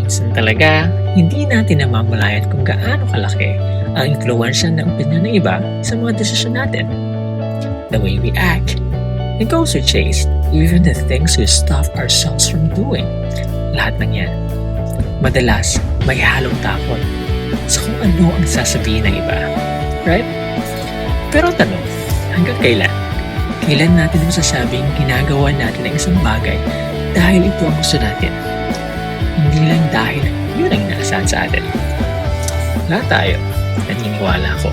minsan talaga, hindi natin namamalayan kung gaano kalaki ang influensya ng opinion ng iba sa mga desisyon natin. The way we act, the goals we chase, even the things we stop ourselves from doing. Lahat ng yan. Madalas, may halong takot sa kung ano ang sasabihin ng iba. Right? Pero tanong, hanggang kailan? Kailan natin masasabing ginagawa natin ang isang bagay dahil ito ang gusto natin? Hindi lang dahil yun ang inaasahan sa atin. Lahat tayo, naniniwala ko.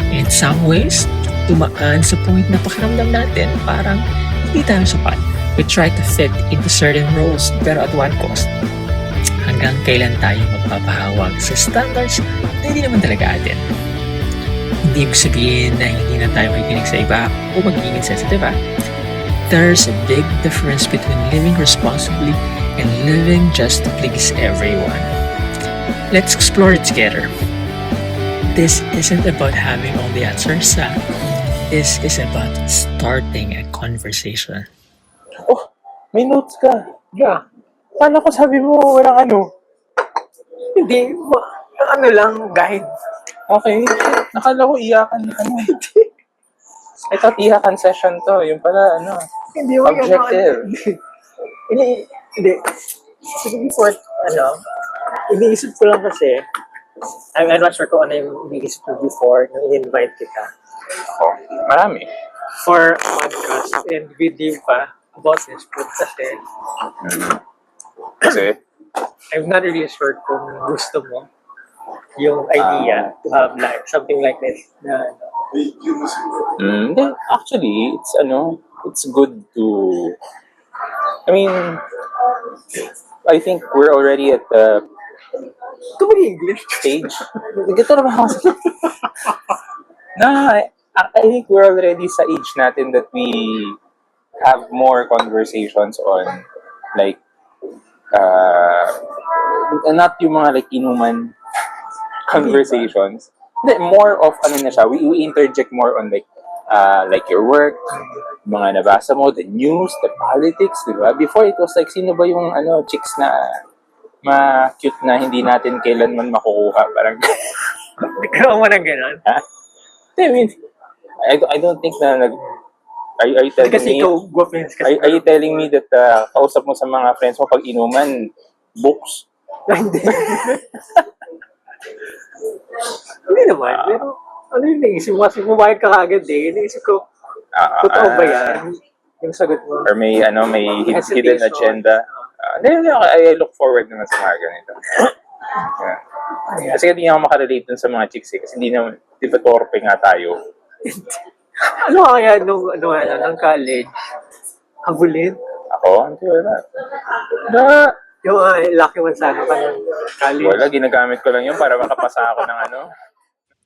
In some ways, tumaan sa point na pakiramdam natin parang hindi tayo sapat. We try to fit into certain roles pero at what cost? Hanggang kailan tayo magpapahawag sa standards na hindi naman talaga atin? Hindi ibig sabihin na hindi na tayo makikinig sa iba o magiging sensitive. There's a big difference between living responsibly and living just to please everyone. Let's explore it together. This isn't about having all the answers. This is about starting a conversation. Oh, may notes ka. Yeah. Paano ko sabi mo walang ano? Hindi, ano lang, guide. Okay. Nakala ko iyakan na ano. I thought iyakan session to. Yung pala, ano, Hindi mo objective. Hindi. So before, iniisip ko lang kasi, I'm not sure kung ano yung iniisip ko before nung in-invite kita Oh, marami. for a podcast and video pa about this but kasi Kasi, I'm not really sure kung gusto mo yung idea to have like something like this na hindi. Actually, it's good to, I mean, I think we're already at the ito ba yung English? stage. Ito naman ako. I think we're already sa age natin that we have more conversations on like not yung mga like inuman conversations. Hindi, more of ano na siya, we interject more on like your work, mga nabasa mo, the news, the politics, di ba? Before it was like sino ba yung chicks na ma-cute na hindi natin kailanman makukuha, parang Ikaw mo ng gano'n? I mean, I don't think na are you telling Kasi me ikaw, guwapins kasi. are you telling me that kausap mo sa mga friends mo pag inuman books? Hindi. Hindi naman. Pero ano yung naisip mo? Kasi bumayag ka kagad eh. Naisip ko, totoo ba yan? Yung sagot mo. Or may hidden Hesitation. agenda? Hindi, I look forward naman sa mga ganito. Yeah. Kasi hindi ako makarelate dun sa mga chicks eh. Kasi hindi naman, di ba torpe nga tayo? Ano kaya nung college? Habulin? Ako? Hindi, wala. Yung lucky one sana pa ng college. Wala, ginagamit ko lang yun para makapasa ako ng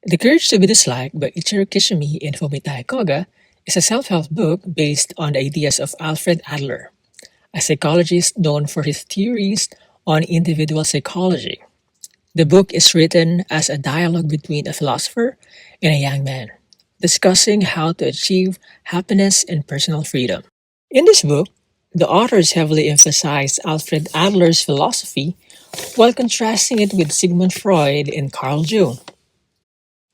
The Courage to be Disliked by Ichiro Kishimi and Fumitai Koga is a self-help book based on the ideas of Alfred Adler, a psychologist known for his theories on individual psychology. The book is written as a dialogue between a philosopher and a young man, discussing how to achieve happiness and personal freedom. In this book, the authors heavily emphasize Alfred Adler's philosophy while contrasting it with Sigmund Freud and Carl Jung.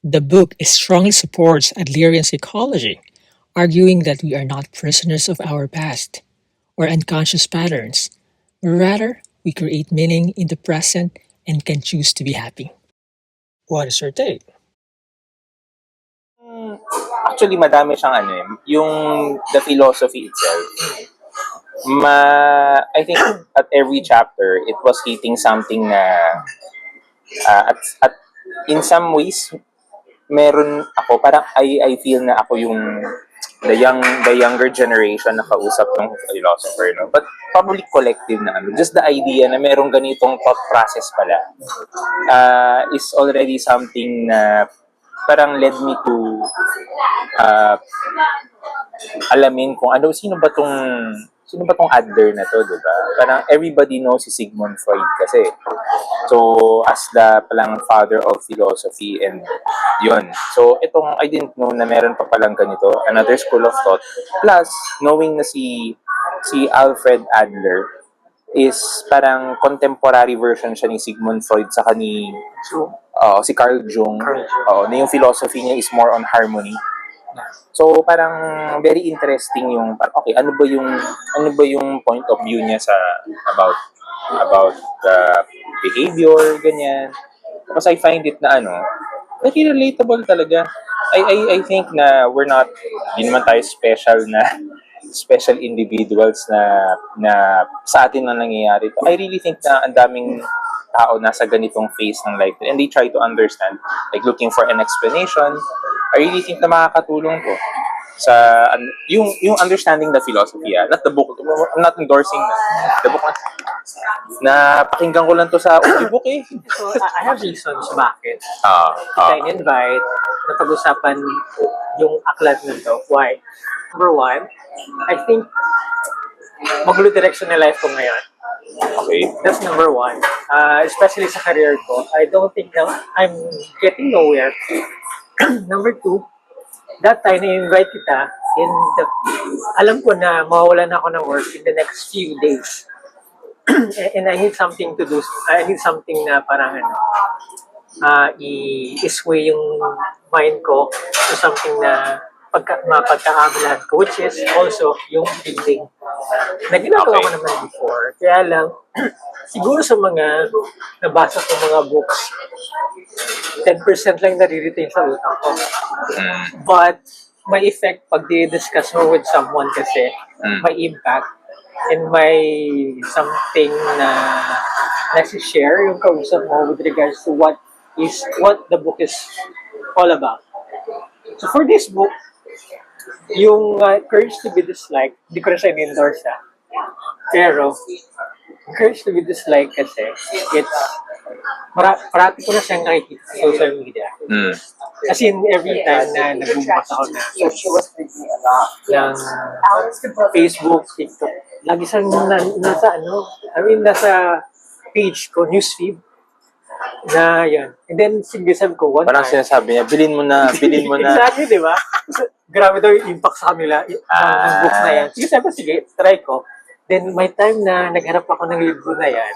The book strongly supports Adlerian psychology, arguing that we are not prisoners of our past or unconscious patterns, but rather we create meaning in the present and can choose to be happy. What is your take? Actually, madami siyang yung the philosophy itself. I think at every chapter, it was hitting something na at in some ways, meron ako, parang I feel na ako yung the younger generation na kausap ng philosopher, no? But probably collective na just the idea na merong ganitong thought process pala is already something na parang led me to alamin kung sino ba tong Adler na to, diba? Parang everybody knows si Sigmund Freud kasi. So, as the palang father of philosophy and yun. So, I didn't know na meron pa palang ganito, another school of thought. Plus, knowing na si Alfred Adler, is parang contemporary version siya ni Sigmund Freud sa ni So, si Carl Jung. Carl Jung. Na yung philosophy niya is more on harmony. So parang very interesting yung okay, ano ba yung point of view niya sa about behavior ganyan. Because I find it na very relatable talaga. I think na we're not, di naman tayo special individuals na sa atin na nangyayari to. I really think na ang daming tao nasa ganitong phase ng life and they try to understand, like looking for an explanation. I really think na makakatulong to sa yung understanding the philosophy, not the book. I'm not endorsing the book na pakinggan ko lang to sa audiobook eh. so I have reasons bakit. Ah. Kita in-invite na pag-usapan yung aklat na to. Why? Number one, I think magulo direction na life ko ngayon. Okay. That's number one. Especially sa career ko. I don't think na I'm getting nowhere. Number two, that time na-invite kita, alam ko na mawawalan ako ng work in the next few days. And I need something to do. I need something na parang i-sway yung mind ko to something na mapagkaabalahan ko, which is also yung reading. Na ginagawa ko naman before. Kaya lang, siguro sa mga nabasa ko mga books, 10% lang nare-retain sa utak ko. But, may effect pag di-discuss mo with someone kasi may impact and may something na nasi-share yung kausap mo with regards to what the book is all about. So for this book, yung Courage to be Disliked, hindi ko na siya in-endorse pero Courage to be Disliked kasi it's parati ko na siyang nakikita sa social media. As in, every time na nag-boombox ako ng Facebook, TikTok, lagi siyang nasa page ko, newsfeed, na yan. And then, sabi ko, one Parang time. sinasabi niya, bilhin mo na. Exactly, di ba? Grabe daw yung impact sa kanila ng book na yan. Sige, try ko. Then, may time na nagharap ako ng libro na yan.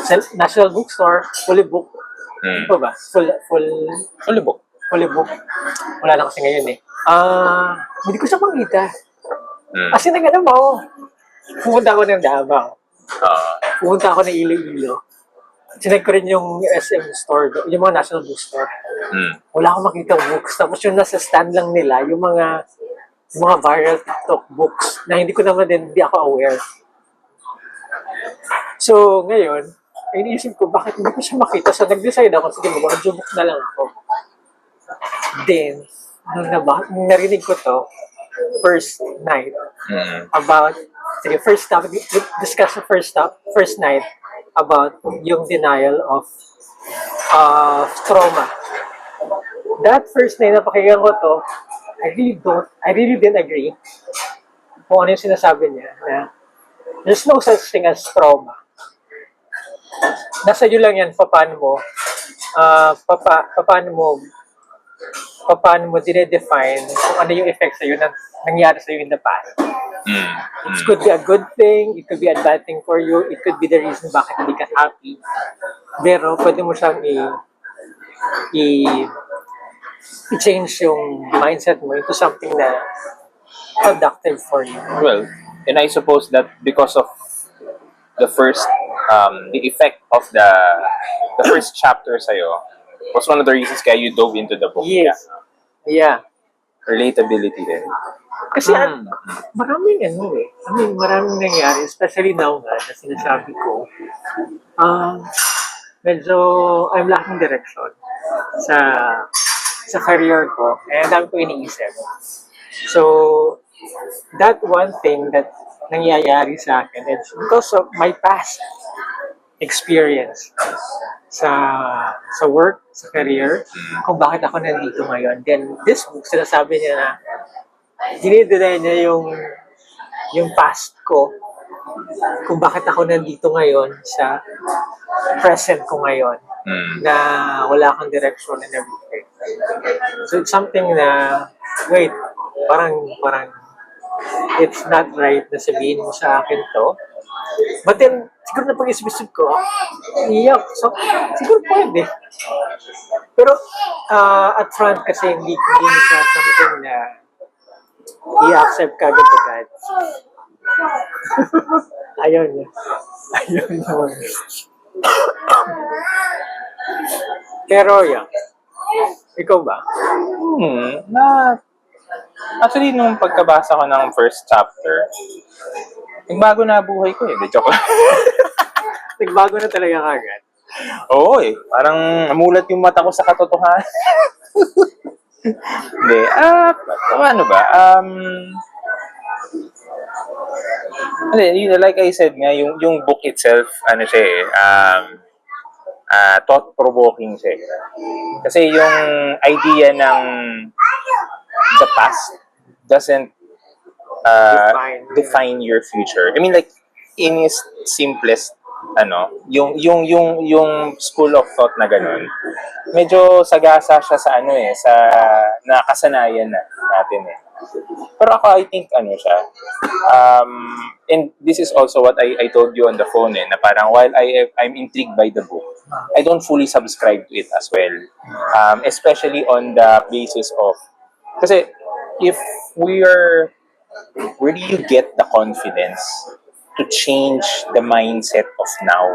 Sa National Bookstore, fully book. Ano ba? Fully book. Fully book. Wala na kasi ngayon eh. Hindi ko siya makita. Kasi nag-alam ako. Pumunta ako ng Davao. Pumunta ako ng Iloilo. Sinag ko rin yung SM store, yung mga National Bookstore. Wala akong makita books. Tapos yung nasa stand lang nila, yung mga viral TikTok books na hindi ko naman din, hindi ako aware. So, ngayon, iniisip ko, bakit hindi ko siya makita? So, nag-decide ako, sige, mag-audiobook na lang ako. Then, nung narinig ko to, first night, about, sige, first topic, discuss the first night, about yung denial of trauma. That first night na pakinggan ko to, I really didn't agree kung ano yung sinasabi niya na there's no such thing as trauma. Nasa iyo lang yan, paano mo dinedefine kung ano yung effect sa'yo na nangyari sa'yo in the past. It could be a good thing, it could be a bad thing for you, it could be the reason bakit hindi ka happy. Pero pwede mo siyang i-change yung mindset mo into something na productive for you. Well, and I suppose that because of the first, the effect of the first chapter sa'yo was one of the reasons kaya you dove into the book. Yes. Yeah. Relatability din. Kasi maraming maraming nangyari, especially now nga na sinasabi ko, medyo I'm lacking direction sa career ko, and dami ko iniisip. So, that one thing that nangyayari sa akin, it's because of my past experience sa work, sa career, kung bakit ako nandito ngayon. Then, this book, sinasabi niya na dinideny niya yung past ko, kung bakit ako nandito ngayon sa present ko ngayon, na wala akong direction and everything. So, it's something na, wait, parang it's not right na sabihin mo sa akin to, But then, siguro na pag-isip ko, iyak. So, siguro pwede. Pero, at front kasi hindi siya something na i-accept kagad-agad. Ayaw niya. Ayaw naman. Pero, yeah. Ikaw ba? Actually, nung pagkabasa ko ng first chapter, nagbago na buhay ko eh. Di joke lang. Nagbago na talaga kagad. Oo eh. Parang namulat yung mata ko sa katotohanan. Hindi. Ano ba? Like I said nga, yung book itself, ano siya eh, thought-provoking siya. Kasi yung idea ng the past doesn't define your future. I mean, like, in its simplest, yung school of thought na ganun, medyo sagasa siya sa sa nakasanayan natin eh. Pero ako, I think, siya, and this is also what I told you on the phone na parang while I'm intrigued by the book, I don't fully subscribe to it as well. Especially on the basis of, kasi if where do you get the confidence to change the mindset of now?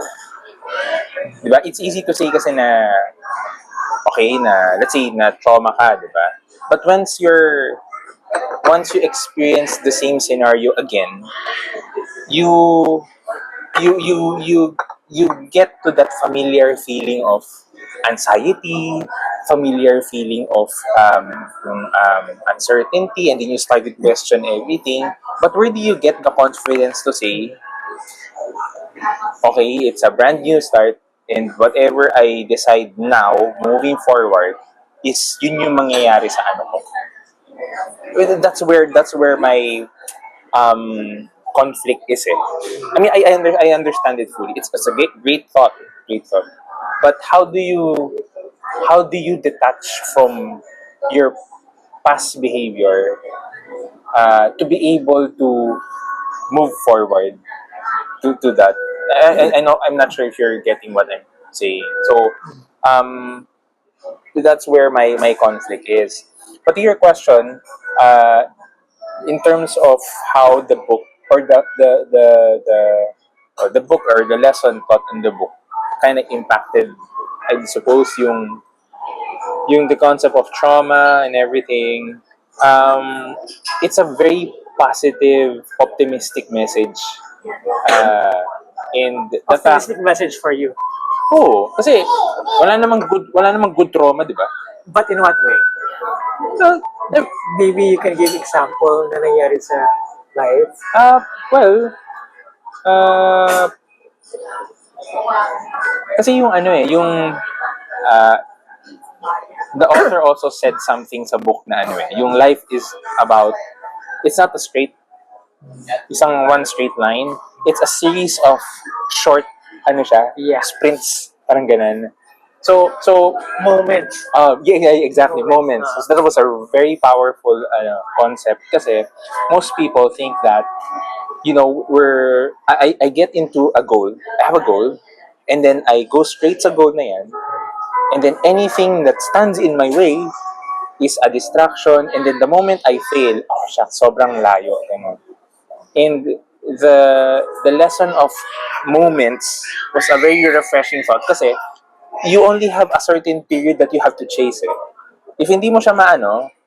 Diba? It's easy to say kasi na, okay, let's say na trauma ka, diba? But once you experience the same scenario again, you get to that familiar feeling of anxiety, familiar feeling of uncertainty, and then you start to question everything. But where do you get the confidence to say, okay, it's a brand new start, and whatever I decide now, moving forward, is yun yung mangyayari sa ko. That's where my conflict is eh. I mean, I understand it fully. It's a great thought. But how do you detach from your past behavior to be able to move forward to that? I know, I'm not sure if you're getting what I'm saying. So that's where my conflict is. But to your question, in terms of how the book or the book or the lesson taught in the book kind of impacted, I suppose, yung the concept of trauma and everything. It's a very positive, optimistic message. And the fact, Optimistic message for you. kasi wala namang good trauma, di ba? But in what way? So, Maybe you can give example na nangyari sa life. well, kasi yung the author also said something sa book na yung life is about, it's not isang one straight line. It's a series of short, sprints, parang ganun. So Moments. yeah, exactly, moments. So that was a very powerful concept kasi most people think that, I get into a goal, I have a goal, and then I go straight sa goal na yan, and then anything that stands in my way is a distraction, and then the moment I fail, sobrang layo. And the lesson of moments was a very refreshing thought kasi you only have a certain period that you have to chase it. If hindi mo siya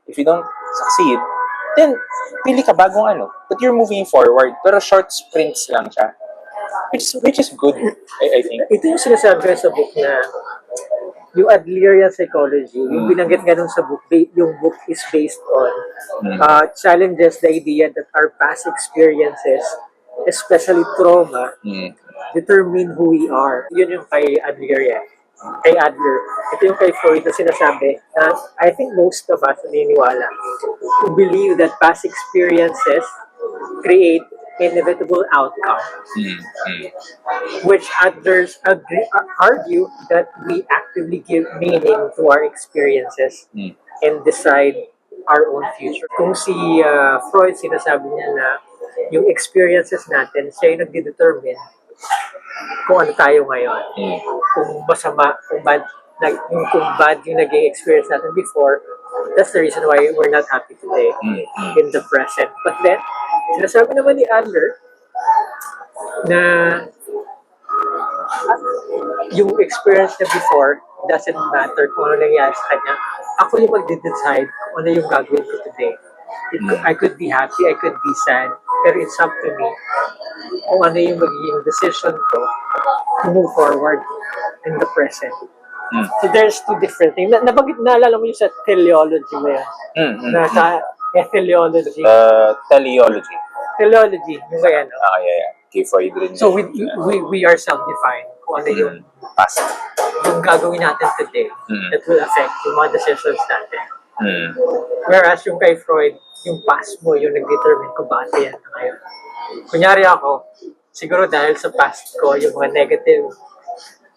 if you don't succeed, then pili ka bagong but you're moving forward, pero short sprints lang siya, which is good, I think. Ito yung sinasabi ko sa book na yung Adlerian psychology, yung binanggit nga dun sa book, yung book is based on challenges the idea that our past experiences, especially trauma, determine who we are. Yun yung kay Adlerian. Kay Adler. Ito yung kay Freud na sinasabi na I think most of us naniniwala to believe that past experiences create inevitable outcome, which others argue that we actively give meaning to our experiences and decide our own future. Kung si Freud, sinasabi niya na yung experiences natin, siya yung nagde-determine kung ano tayo ngayon. Mm. Kung masama, kung bad yung naging experience natin before, that's the reason why we're not happy today in the present. But then, sinasabi naman ni Adler na yung experience niya before doesn't matter kung ano nangyari sa kanya. Ako yung magde-decide kung ano yung gagawin ko today. I could be happy, I could be sad, pero it's up to me kung ano yung magiging decision ko to move forward in the present. So there's two different things. Naalala mo yung sa teleology mo yan? Na sa teleology. Teleology. Teleology, yung ba yan? No? Yeah. Kay Freud rin. So we are self-defined kung ano yung Past. yung gagawin natin today that will affect yung mga decisions natin. Whereas yung kay Freud, yung past mo, yung nag-determine kung bakit yan na ngayon. Kunyari ako, siguro dahil sa past ko, yung mga negative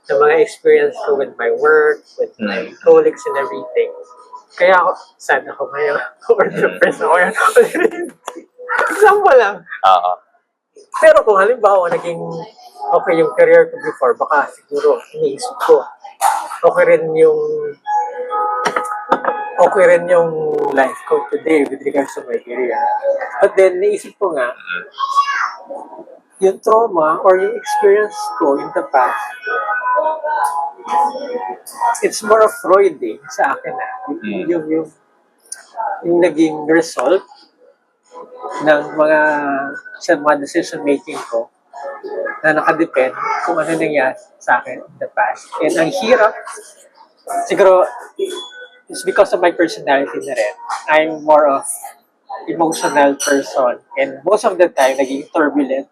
na mga experience ko with my work, with my colleagues and everything. Kaya ako, sad ako ngayon. Or depressed ako ngayon. Example lang. Pero kung halimbawa, naging okay yung career ko before, baka siguro, iniisip ko, okay rin yung life ko today with regards to my career. But then, naisip ko nga, yung trauma or yung experience ko in the past, it's more of Freud sa akin yung naging result ng sa mga decision making ko na nakadepend kung ano nangyari sa akin in the past. And ang hirap, siguro, it's because of my personality na rin. I'm more of emotional person. And most of the time, naging turbulent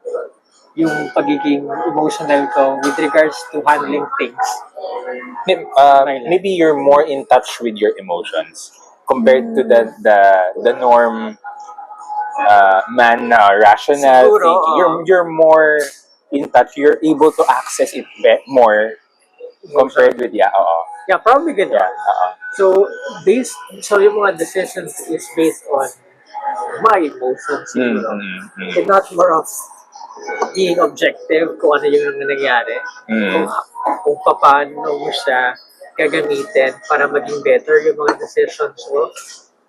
yung pagiging emotional ko with regards to handling things. Maybe you're more in touch with your emotions compared to the norm man rational Siguro, thinking. You're more in touch. You're able to access it more compared with Yeah, probably good. yeah. So yung mga decisions is based on my emotions. Siguro. And not more of being objective kung ano yung nangyari. Kung paano mo siya gagamitin para maging better yung mga decisions mo.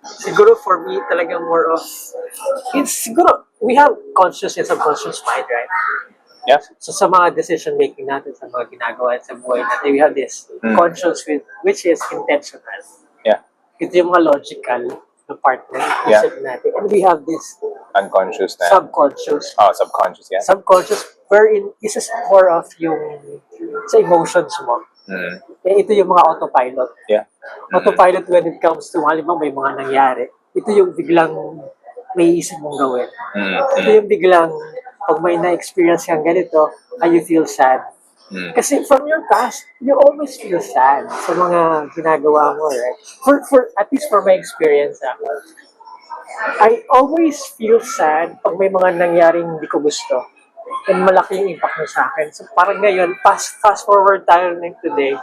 Siguro for me, talaga more of, siguro, we have conscious and subconscious mind, right? Yeah. So sa mga decision making natin, sa mga ginagawa sa buhay natin, we have this conscious which is intentional. Yeah. Ito yung mga logical na part ng isip natin. And we have this Unconscious na. subconscious. Subconscious, yeah. Subconscious, wherein this is more of yung sa emotions mo. Ito yung mga autopilot. Yeah. Autopilot when it comes to, halimbawa may mga nangyari. Ito yung biglang may isip mong gawin. Ito yung biglang, pag may na-experience kang ganito, you feel sad. Kasi from your past, you always feel sad sa mga ginagawa mo, right? For at least for my experience, I always feel sad pag may mga nangyaring hindi ko gusto. And malaki yung impact mo sa akin. So parang ngayon, fast forward tayo ng today,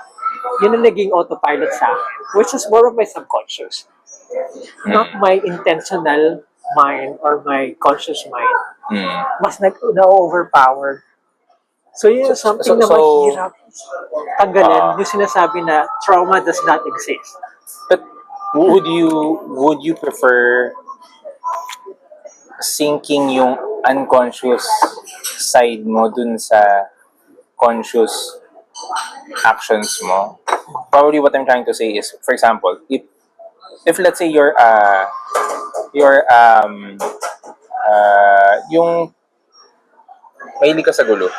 yun ang naging autopilot sa akin, which is more of my subconscious. Not my intentional mind or my conscious mind. Mas na-overpowered. So yun yung something na mahirap tanggalin, yung sinasabi na trauma does not exist. But would you prefer sinking yung unconscious side mo dun sa conscious actions mo? Probably what I'm trying to say is, for example, if let's say yung mahilig ka sa gulo.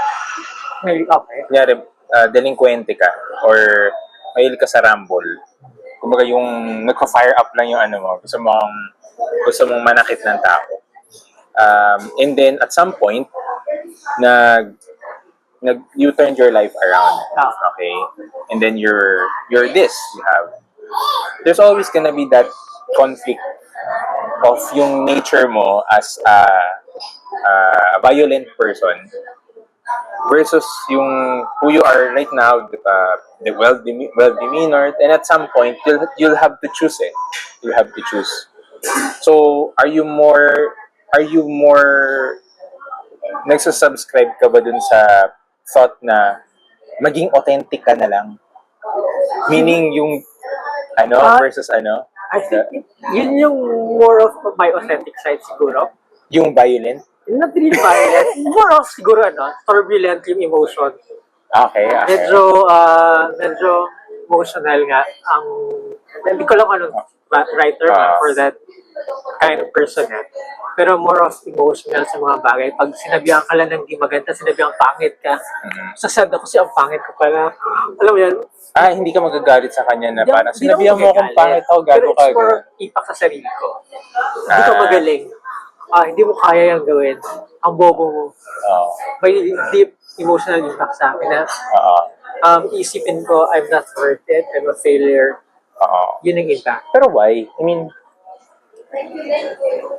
Okay. Kunyari, delinquente ka or mahilig ka sa rumble. Kumbaga yung nagpa-fire up lang yung ano mo, gusto mong manakit ng tao. And then at some point, you turned your life around. Okay? And then you're this. There's always gonna be that conflict of yung nature mo as a violent person versus yung who you are right now, the well-demeanored, and at some point you'll have to choose it. You'll have to choose. So are you more nagsusubscribe ka ba dun sa thought na maging authentic ka na lang? Meaning yung versus I think yun yung more of my authentic side siguro. yung violent? Not really violent. More of siguro turbulent yung emotion. Okay. Medyo emotional nga. Hindi ko lang anong writer for that kind of person Pero more of emotional sa mga bagay. Pag sinabihan ka lang ng di maganda, sinabihan pangit ka, sasad ako kasi ang pangit ko pala. Alam mo yan? Hindi ka magagalit sa kanya na parang Hindi ako sinabihan mo akong magagalit. pangit ako, Pero gago ka. it's more impact sa sarili ko. Hindi ka magaling. Hindi mo kaya yung gawin. Ang bobo mo. Oo. May deep emotional impact sa akin na Oo. isipin ko, I'm not worth it, I'm a failure. Oo. Yun ang impact. Pero why? I mean,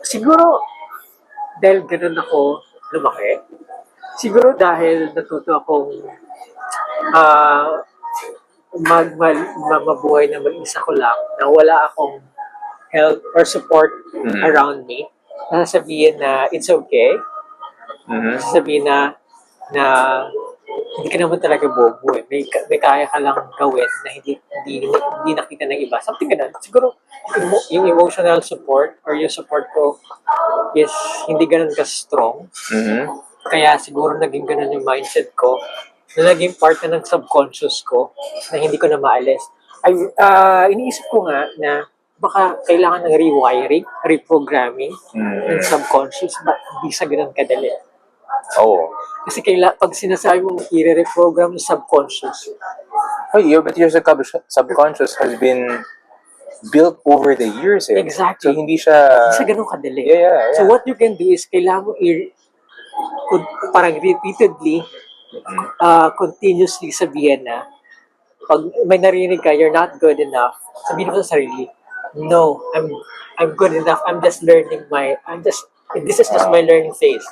Siguro, dahil ganun ako lumaki. Siguro dahil natuto akong mabuhay na mag-isa ko lang, na wala akong help or support around me. Nasasabihin na it's okay. Nasasabihin na hindi ka naman talaga bobo May kaya ka lang gawin na hindi nakita ng iba. Something ganun. Siguro, yung emotional support or yung support ko is hindi ganun ka-strong. Kaya siguro naging ganun yung mindset ko na naging part na ng subconscious ko na hindi ko na maalis. Iniisip ko nga na baka kailangan ng rewiring, reprogramming ng subconscious, but hindi sa ganun kadali. oh. Kasi pag sinasabi mong i-reprogram yung subconscious, But your subconscious has been built over the years. Exactly. So, hindi siya... sa ganun kadali. Yeah. So what you can do is kailangan mo parang repeatedly, continuously sabihin na pag may narinig ka, you're not good enough, sabihin mo sa sarili, no, I'm good enough. This is just my learning phase.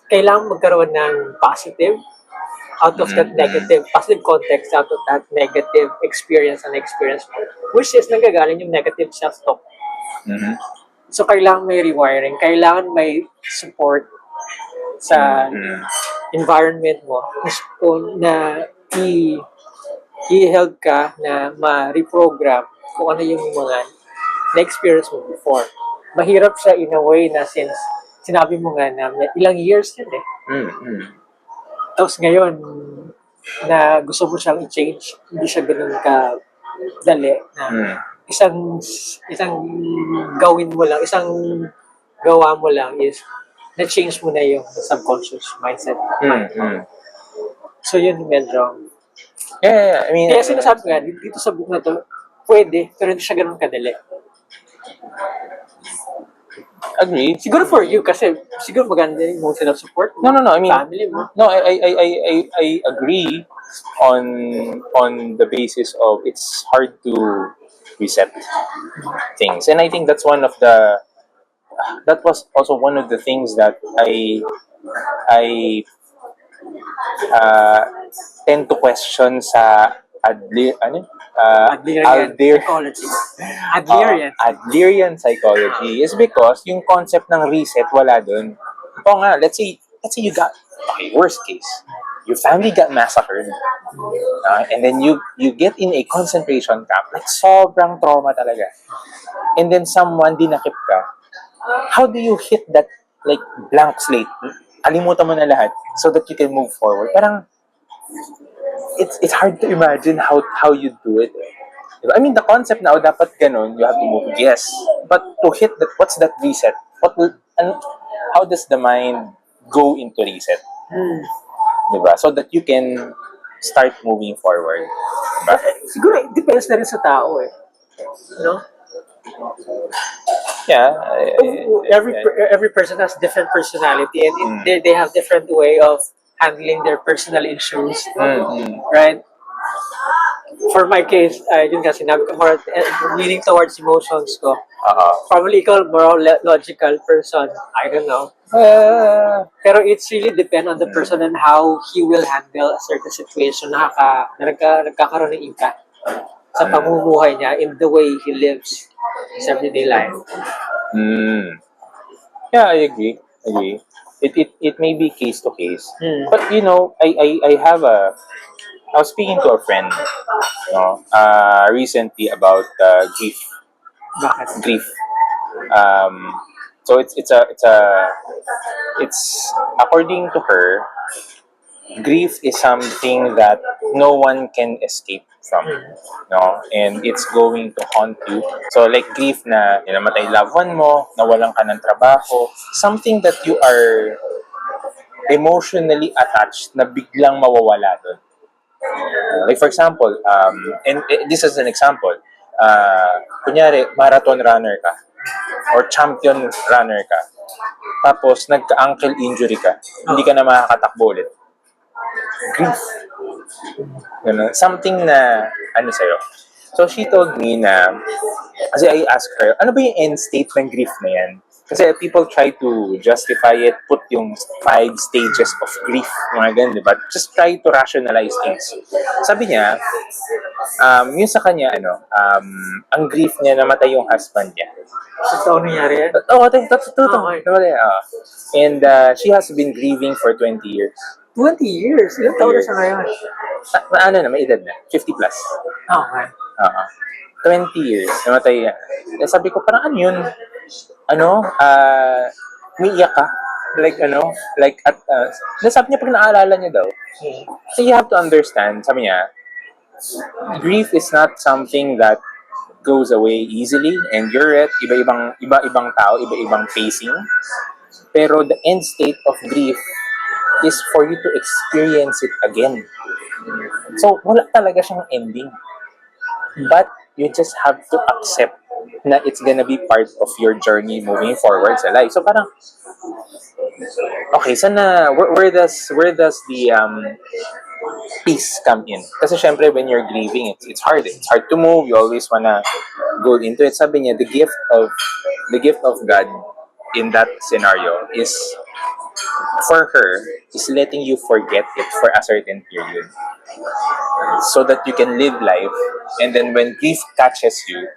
Kailangan magkaroon ng positive out of that positive context out of that negative experience, which is nanggagaling yung negative self-talk. So, kailangan may rewiring, kailangan may support sa environment mo na i-help ka na ma-reprogram kung ano yung mga na-experience mo before. Mahirap siya in a way na since sinabi mo nga na ilang years yun Tapos ngayon, na gusto mo siyang i-change, hindi siya ganun ka dali na isang gawin mo lang, isang gawa mo lang is na-change mo na yung subconscious mindset. So yun medyo. Yeah. I mean... Kaya sinasabi ko nga, dito sa book na to, pwede, pero hindi siya ganun kadali. Agree. Siguro for you, kasi siguro maganda yung emotional support. No. I mean, family mo. no. I agree on the basis of it's hard to reset things, and I think that was also one of the things that I tend to question sa Adlerian psychology is because yung concept ng reset wala dun. Ito nga, let's say you got, worst case, your family got massacred, and then you get in a concentration camp, like sobrang trauma talaga, and then someone dinakip ka. How do you hit that like blank slate? Kalimutan mo na lahat so that you can move forward. Parang it's hard to imagine how you do it. I mean, the concept now dapat ganun, you have to move. Yes, but to hit that, what's that reset? And how does the mind go into reset? Diba? So that you can start moving forward. Diba? Siguro, depends na rin sa tao No? Yeah. Every person has different personality and they have different way of handling their personal issues. Right? For my case, yun nga sinabi ko, more leaning towards emotions ko. Probably ikaw more logical person. I don't know. Pero it's really depend on the person and how he will handle a certain situation na nagkakaroon ng impact sa pamumuhay niya in the way he lives his everyday life. Yeah, I agree. It may be case to case. Hmm. But I was speaking to a friend, recently about grief. Bakit? Grief. Um, so it's according to her, grief is something that no one can escape from, no, and it's going to haunt you. So like grief na namatay loved one mo, nawalan ka ng trabaho, something that you are emotionally attached na biglang mawawala doon. Like for example, and this is an example, kunyari marathon runner ka or champion runner ka, tapos nagka-ankle injury ka, hindi ka na makakatakbo ulit. Grief. Ganun. Something na, sa'yo. So she told me na, kasi I asked her, ano ba yung end state ng grief na yan? Kasi people try to justify it, put yung 5 stages of grief, mga ganun, di ba? Just try to rationalize things. Sabi niya, yung sa kanya, ang grief niya, namatay yung husband niya. Totoo nangyari yan? Oo, totoo. Okay. And she has been grieving for 20 years. 20 years? Ilang taon na siya ngayon? May edad na. 50 plus. Okay. 20 years. Namatay yan. Sabi ko, parang ano yun? Umiiyak ka? Sabi niya pag naaalala niya daw. So you have to understand, sabi niya, grief is not something that goes away easily, endure it, iba-ibang tao, iba-ibang pacing. Pero the end state of grief is for you to experience it again. So, wala talaga siyang ending. But, you just have to accept na it's gonna be part of your journey moving forward sa life. So, parang, okay, sana, where does the peace come in? Kasi syempre, when you're grieving, it's hard. It's hard to move. You always wanna go into it. Sabi niya, the gift of God in that scenario is, for her, is letting you forget it for a certain period. So that you can live life, and then when grief catches you,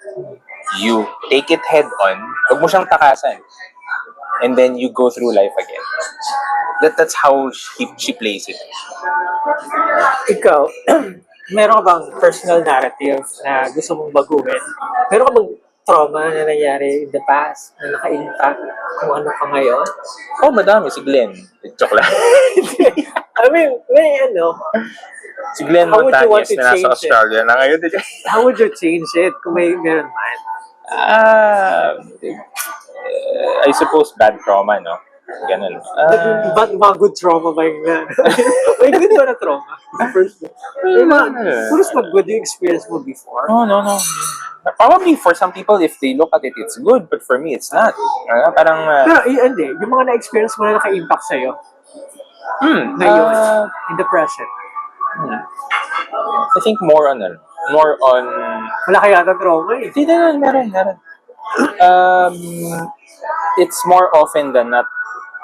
you take it head on, huwag mo siyang takasan, and then you go through life again. That's how she plays it. Ikaw, meron ka bang personal narrative na gusto mong baguhin? Meron ka bang trauma na nangyari in the past na naka-impact kung ano ka ngayon? Oh, madami. Si Glenn. Joke lang. I mean, Si Glenn How would you want Montañez to na nasa change it? Australia na ngayon. how would you change it kung meron man? I suppose bad trauma, no? Ganun. Mga good trauma ba yung may good ba na trauma? First, puros mag-good yung experience mo before. No. Probably for some people, if they look at it, it's good. But for me, it's not. Parang... Pero hindi, yung mga na-experience mo na naka-impact sa'yo ngayon, in the present. I think more on... Wala kaya ata trauma eh. Hindi, meron. It's more often than not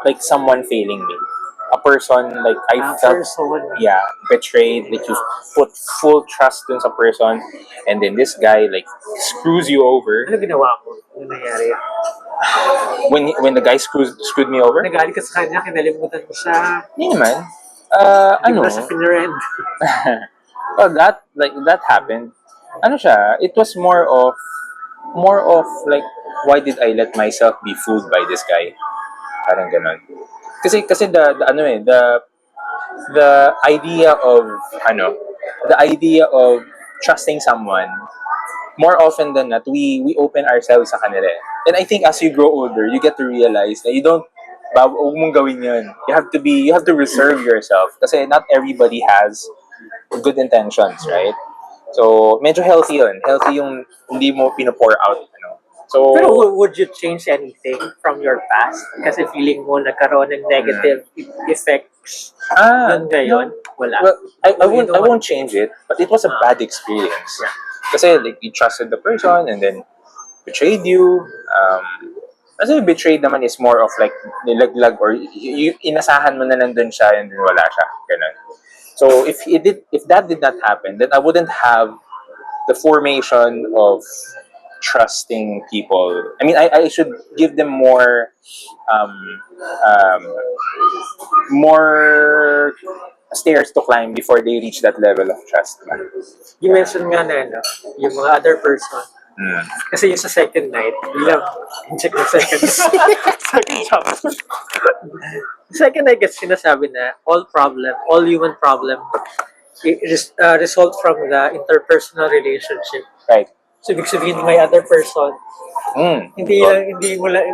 like someone failing me. A person, like I felt, betrayed. Like you put full trust dun sa person, and then this guy like screws you over. Ano ginawa mo? Ano nangyari? When the guy screwed me over. Nagalit ka sa kanya, kinalimutan mo siya. Hindi naman. Hindi mo sa pinarend. Well, that happened. Siya? It was more of like, why did I let myself be fooled by this guy? Parang ganon. Kasi the idea of trusting someone, more often than not, we open ourselves sa kanila. And I think as you grow older, you get to realize that huwag mong gawin yun. You have to reserve yourself. Kasi not everybody has good intentions, right? So, medyo healthy yun. Healthy yung hindi mo pino-pour out. So, Pero would you change anything from your past? Kasi feeling mo nagkaroon ng negative effects nun ngayon? Wala. Well, I won't change it, but it was a bad experience. Kasi like, you trusted the person and then betrayed you. Kasi betrayed naman is more of like nilaglag or inasahan mo na nandun siya and then wala siya. Ganun. So if that did not happen, then I wouldn't have the formation of trusting people. I mean, I should give them um, um, more stairs to climb before they reach that level of trust. You mentioned nga na, ano, yung mga other person. Mm. Kasi yung sa second night, bilang, check na second, second chapter. Second night kasi sinasabi na all human problem, result from the interpersonal relationship. Right. So, ibig sabihin, may other person, Mm. hindi mo lang,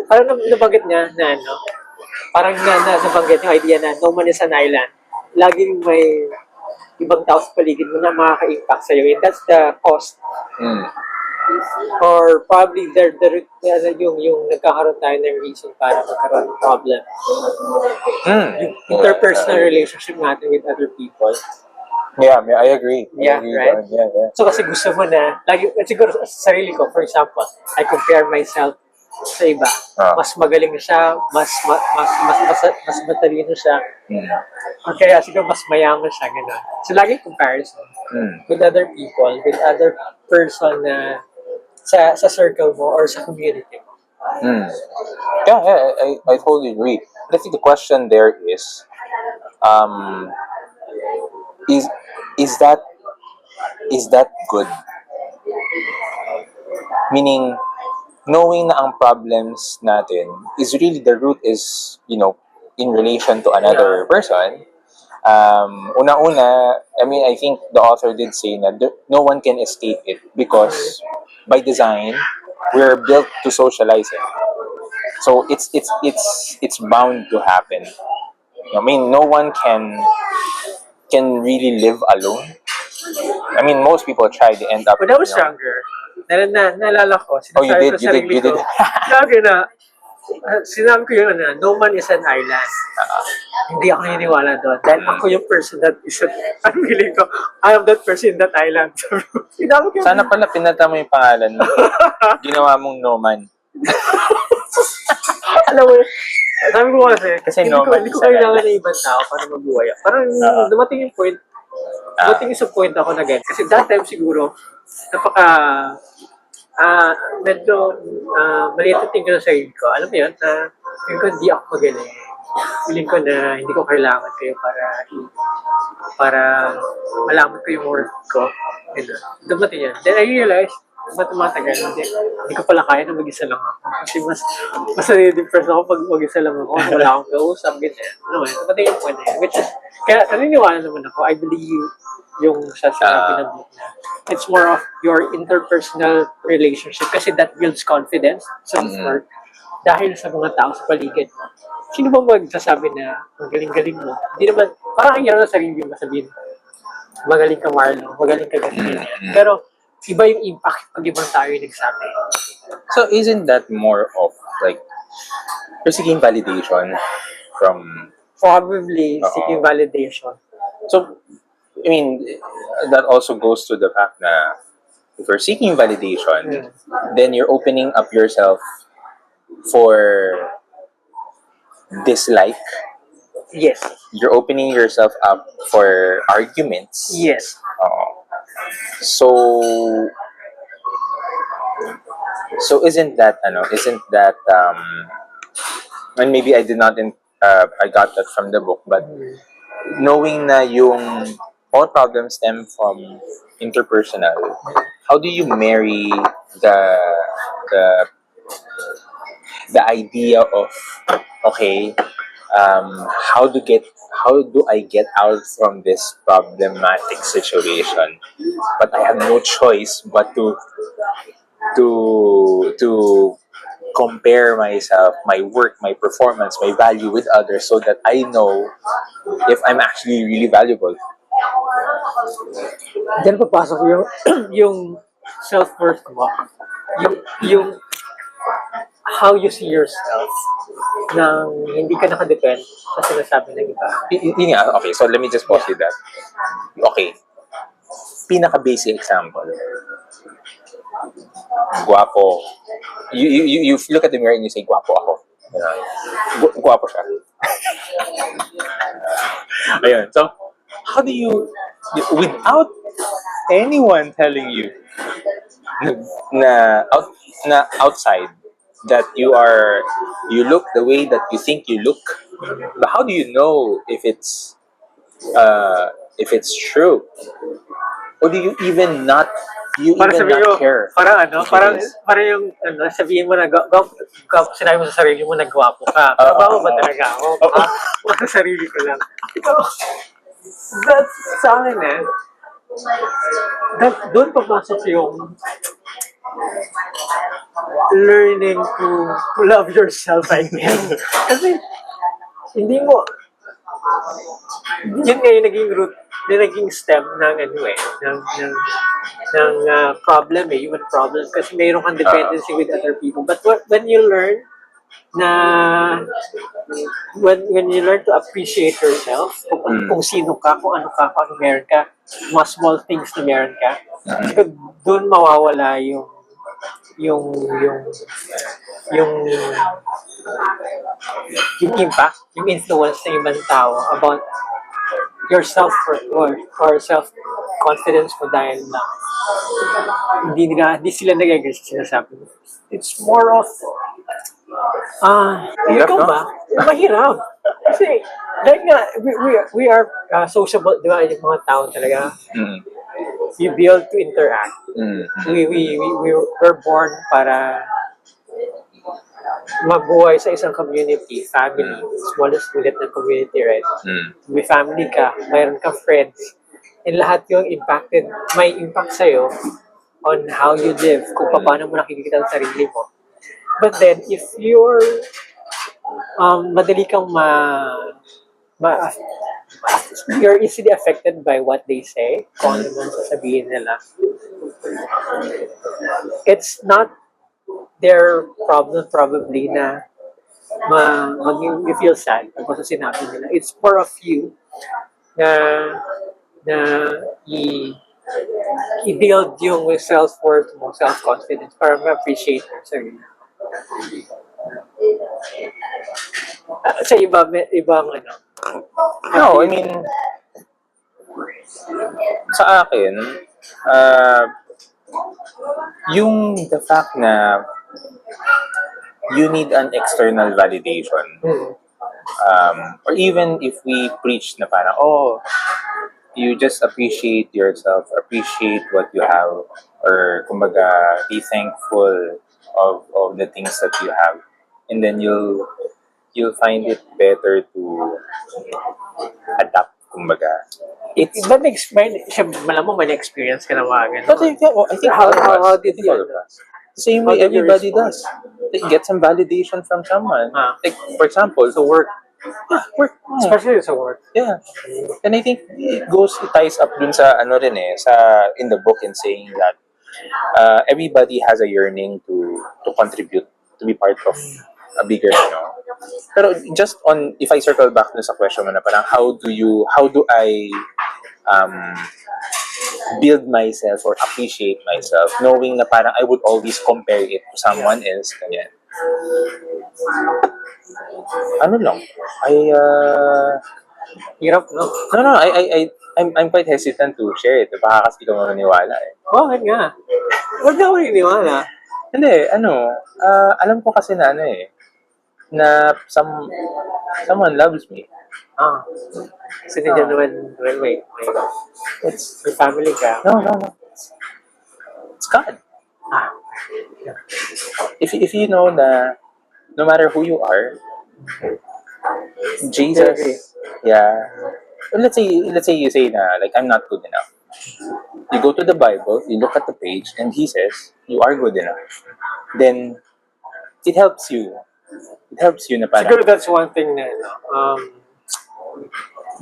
parang nabanggit niya na ano, parang nabanggit yung idea na no man is an island. Laging may ibang tao sa paligid mo na makaka-impact sa'yo. And that's the cost. Mm. Or probably yung nagkakaroon tayo ng reason para magkaroon ng problem. Mm. Yung interpersonal relationship natin with other people. Yeah, I agree. Yeah, right? Yeah. So kasi gusto mo na, lagi, siguro sa sarili ko, for example, I compare myself sa iba. Mas magaling siya, mas matalino siya. Mm. O kaya siguro mas mayaman siya, gano'n. So lagi comparison with other people, with other person na sa circle mo or sa community mo. Mm. Yeah, I totally agree. But I think the question there is, is that good? Meaning, knowing na ang problems natin is really the root is, in relation to another person. Una-una, I mean, I think the author did say that no one can escape it because by design, we're built to socialize it. So it's bound to happen. I mean, no one can really live alone. I mean, most people try to end up. When I was younger, naalala ko, You sinasabi did, ko sa sarili you did. ko, sinabi ko yun na, no man is an island. Hindi ako naniniwala doon. Dahil ako yung person that is, ang feeling ko, I am that person in that island. Sinabi ko Sana pala pinata mo yung pangalan mo. Ginawa mong no man. alam mo, sabi ko kasi Kasi no man hindi ko is an kailangan island. ng ibang tao para mabuhay. Parang dumating yung point, sa point ako na ganyan. Kasi that time siguro, medyo maliit ang tingin ko sa sarili ko. Alam mo yun, feeling ko hindi ako magaling. Feeling ko na hindi ko kailangan kayo para malaman ko yung worth ko. Dumating yan. Then I realized, matagal, hindi ko pala kaya na mag-isa lang ako. Kasi mas nade-depress ako pag mag-isa lang ako. Wala akong kausap, ganyan. Ano yun, dumating yung point na yun. Which is, kaya naniniwala naman ako, I believe yung sa sinabi ng book na it's more of your interpersonal relationship kasi that builds confidence, self-worth, dahil sa mga tao sa paligid mo. Sino ba magsasabi na ang galing-galing mo? Hindi naman, parang ang na sarili mo sabihin, magaling ka Marlon, magaling ka ganyan. Pero iba yung impact pag ibang tao yung nagsabi. So isn't that more of like you're seeking validation from? Probably seeking validation. So I mean, that also goes to the fact that if you're seeking validation, then you're opening up yourself for dislike. Yes. You're opening yourself up for arguments. Yes. So isn't that and maybe I did not I got that from the book, but knowing na yung all problems stem from interpersonal, how do you marry the idea of how do I get out from this problematic situation, but I have no choice but to compare myself, my work, my performance, my value with others so that I know if I'm actually really valuable. Diyan papasok yung self-worth mo. Yung how you see yourself nang hindi ka nakadepend sa sinasabi ng iba. Yun nga, okay, so let me just pause with that. Okay, pinaka-basic example. Guwapo. You look at the mirror and you say, guwapo ako. Guwapo siya. Ayun, so, how do you, without anyone telling you, na outside that you look the way that you think you look, but how do you know if it's true? Or do you even not Para sabihin not mo, care parang ano, if it parang, is? parang yung, ano, sabihin mo na, sinabi mo sa sarili mo na gwapo ka. Trabaho ba talaga ako? O sa sarili ko lang. Ikaw, that's sa akin doon papasok yung learning to love yourself, I guess. Kasi, hindi mo, yun nga yung naging root, yung naging stem ng ano ng problem human problem kasi mayroon kang dependency with other people. But when you learn na when you learn to appreciate yourself, kung sino ka, kung ano meron ka, mga small things na meron ka, doon mawawala yung yung yung impact, yung influence ng ibang tao about your self-worth or self-confidence mo dahil na hindi sila nag-agree sa sinasabi mo. It's more of, Hirap, ikaw no? ba? Mahirap. Kasi, dahil nga, we are sociable, di ba, yung mga tao talaga, Mm. we build to interact. Mm. We're born para mabuhay sa isang community, family, smallest unit ng community, right? Mm. May family ka, mayroon ka friends, and lahat yung impacted, may impact sa'yo on how you live, kung paano mo nakikita ang sarili mo. But then, if madali kang you're easily affected by what they say, kung ano man sasabihin nila. It's not their problem probably na you feel sad kapag sa sinabi nila. It's more of you na i-build yung self-worth mo, self-confidence para ma-appreciate mo sa sarili. Sa ibang ano. No, I mean, sa akin, yung the fact na you need an external validation, or even if we preach na parang, you just appreciate yourself, appreciate what you have, or kumbaga, be thankful of the things that you have, and then you'll find it better to adapt, kumbaga. But malamang may experience ka na mga ganun. But I think How all of us. did I think all you- of us. The same way how did you everybody respond? does. Like, get some validation from someone. Like, for example, So work, work. especially sa work. Yeah. And I think it ties up dun sa ano rin in the book, in saying that everybody has a yearning to contribute, to be part of a bigger, Pero just if I circle back dun sa question mo na parang how do I build myself or appreciate myself, knowing na parang I would always compare it to someone else, ganyan. Ano lang, Hirap, no? No, I'm quite hesitant to share it. Baka kasi ka maniniwala Bakit nga? Huwag na ako iniwala. Hindi, alam ko kasi na na someone loves me. Kasi nandiyan naman, wait. May family ka. No. It's God. If you know na no matter who you are, Jesus, yeah. Let's say you say na like I'm not good enough. You go to the Bible, you look at the page, and He says you are good enough. Then it helps you. It helps you na parang. Siguro that's one thing na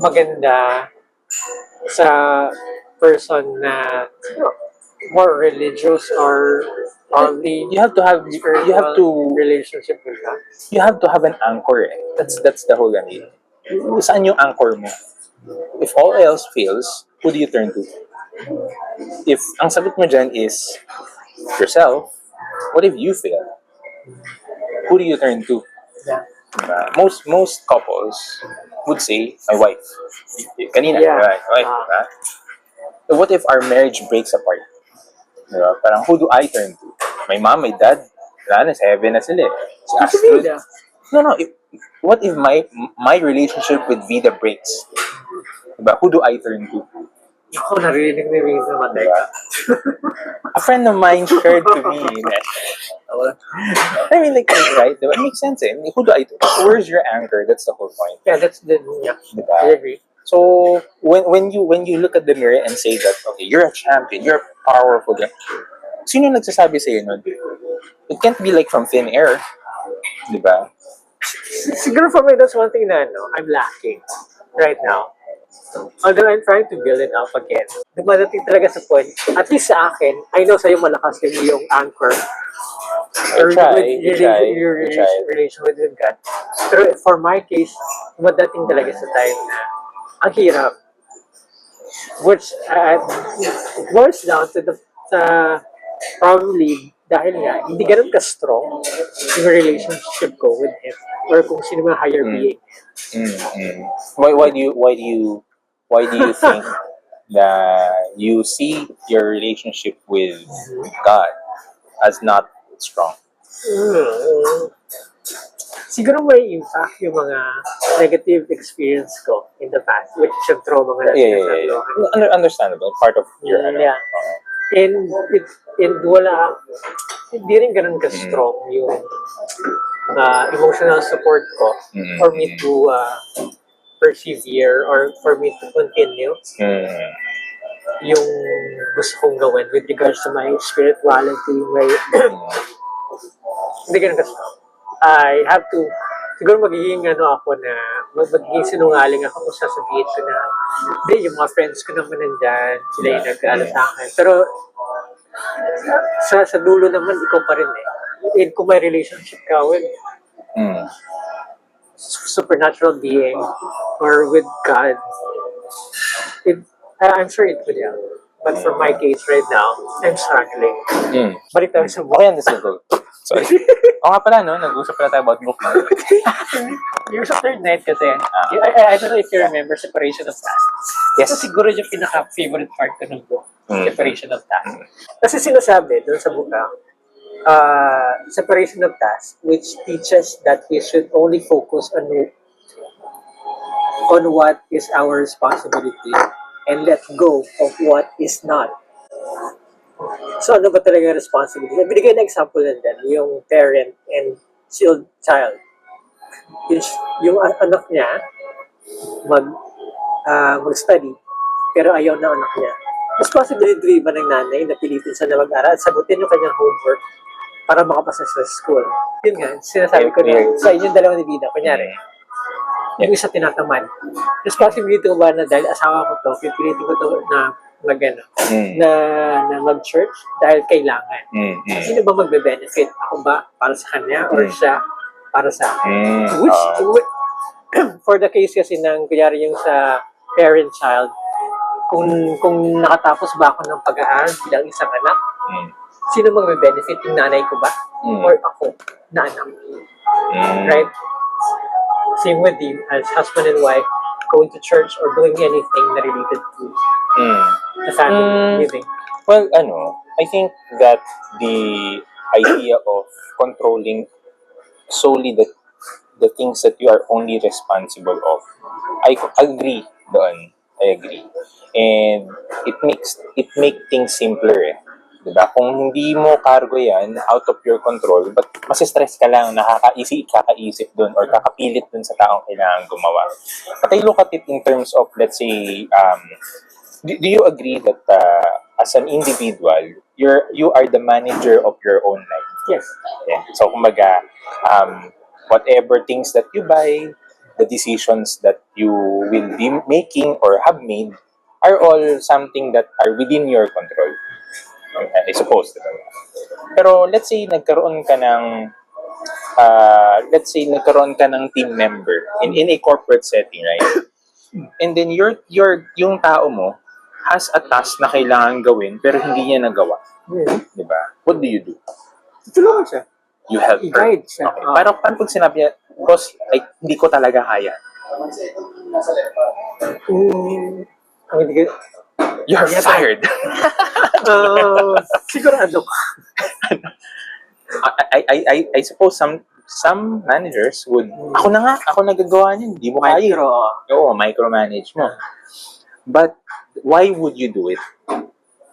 maganda sa person na more religious or probably You have to have relationship with God. you have to have an anchor. That's the whole idea. Saan yung anchor mo? If all else fails, who do you turn to? If ang sagot mo dyan is yourself, what if you fail? Who do you turn to? Yeah. Most couples would say, my wife. Kanina, Yeah. right? So what if our marriage breaks apart? Diba? Parang, who do I turn to? My mom, my dad, wala na, 7 na sila. Si Astrid. Vida. No. What if my relationship with Vida breaks? Diba? Who do I turn to? Ako, naririnig ni Vida namatay Diba? ka. A friend of mine shared to me. I mean, like, right? Diba? It makes sense. Eh? Who do I turn to? Where's your anchor? That's the whole point. Yeah, yeah. Diba? I agree. So when you look at the mirror and say that, okay, you're a champion, you're powerful, sino nagsasabi sa'yo nun? It can't be like from thin air, di ba? Siguro for me, that's one thing na I'm lacking right now. Although I'm trying to build it up again. Dumadating talaga sa point, at least sa akin, I know sa'yo malakas yung anchor. Or You try. your relation with God. Pero for my case, dumadating talaga sa time na ang hirap. Which it boils down to probably dahil nga hindi ganun ka-strong yung relationship ko with him or kung sino man higher being. Why do you think that you see your relationship with God as not strong? Siguro may impact yung mga negative experience ko in the past, which is yung trauma nga Yeah. Understandable. Part of your Yeah. And hindi rin ganun ka-strong yung emotional support ko for me to persevere or for me to continue yung gusto kong gawin with regards to my spirituality, my hindi ganun ka-strong. I have to, siguro magiging magiging sinungaling ako kung sasabihin ko na, hindi, yung mga friends ko naman nandyan, sila yung nag-aalat sa akin. Pero, sa dulo naman, ikaw pa rin eh. And kung may relationship ka with supernatural being or with God, I'm sure it would help. But for my case right now, I'm struggling. Balik tayo sa Okay, understandable. Sorry. O nga pala, no? Nag-usap pala tayo about book. Yung sa third night kasi, I don't know if you remember Separation of Tasks. Yes. Ito siguro yung pinaka-favorite part ko ng book, Separation of Tasks. Kasi sinasabi doon sa book, Separation of Tasks, which teaches that we should only focus on what is our responsibility and let go of what is not. So ano ba talaga responsibility? Binigay na example lang din, yung parent and child. Yung anak niya mag-study, pero ayaw na anak niya. Responsibility ba ng nanay na pilitin siya na mag-aral at sagutin yung kanyang homework para makapasa sa school? Yun nga, sinasabi ko na sa inyong dalawa ni Vida, kunyari, yung isa tinatamad. Responsibility ko ba na dahil asawa ko to, pipilitin ko to na na mag-church dahil kailangan. Sino ba magbe-benefit? Ako ba para sa kanya or siya para sa akin? Which for the case kasi ng kunyari yung sa parent-child, kung nakatapos ba ako ng pag-aaral bilang isang anak, sino magbe-benefit? Yung nanay ko ba? Or ako na anak? Right? Same with you as husband and wife, going to church or doing anything na related to the family living. Well, I think that the idea of controlling solely the things that you are only responsible of, I agree doon. I agree. And it makes things simpler eh. Diba? Kung hindi mo cargo yan, out of your control, but masistress ka lang, kakaisip dun or kakapilit dun sa taong kailangan gumawa. But I look at it in terms of, let's say, do you agree that as an individual, you are the manager of your own life? Yes. Yeah. So, kumbaga, whatever things that you buy, the decisions that you will be making or have made are all something that are within your control. I suppose. Pero let's say nagkaroon ka ng team member in a corporate setting, right? And then yung tao mo has a task na kailangan gawin pero hindi niya nagawa. Di ba? What do you do? Tulungan siya. You help her. I-guide siya. Okay. Pero paano pag sinabi niya, boss, hindi ko talaga kaya. You're You're fired. Sigurado ka. I suppose some managers would, ako na nga, ako nagagawa niyan, hindi mo kaya. Micro. Oo, micromanage mo. But why would you do it?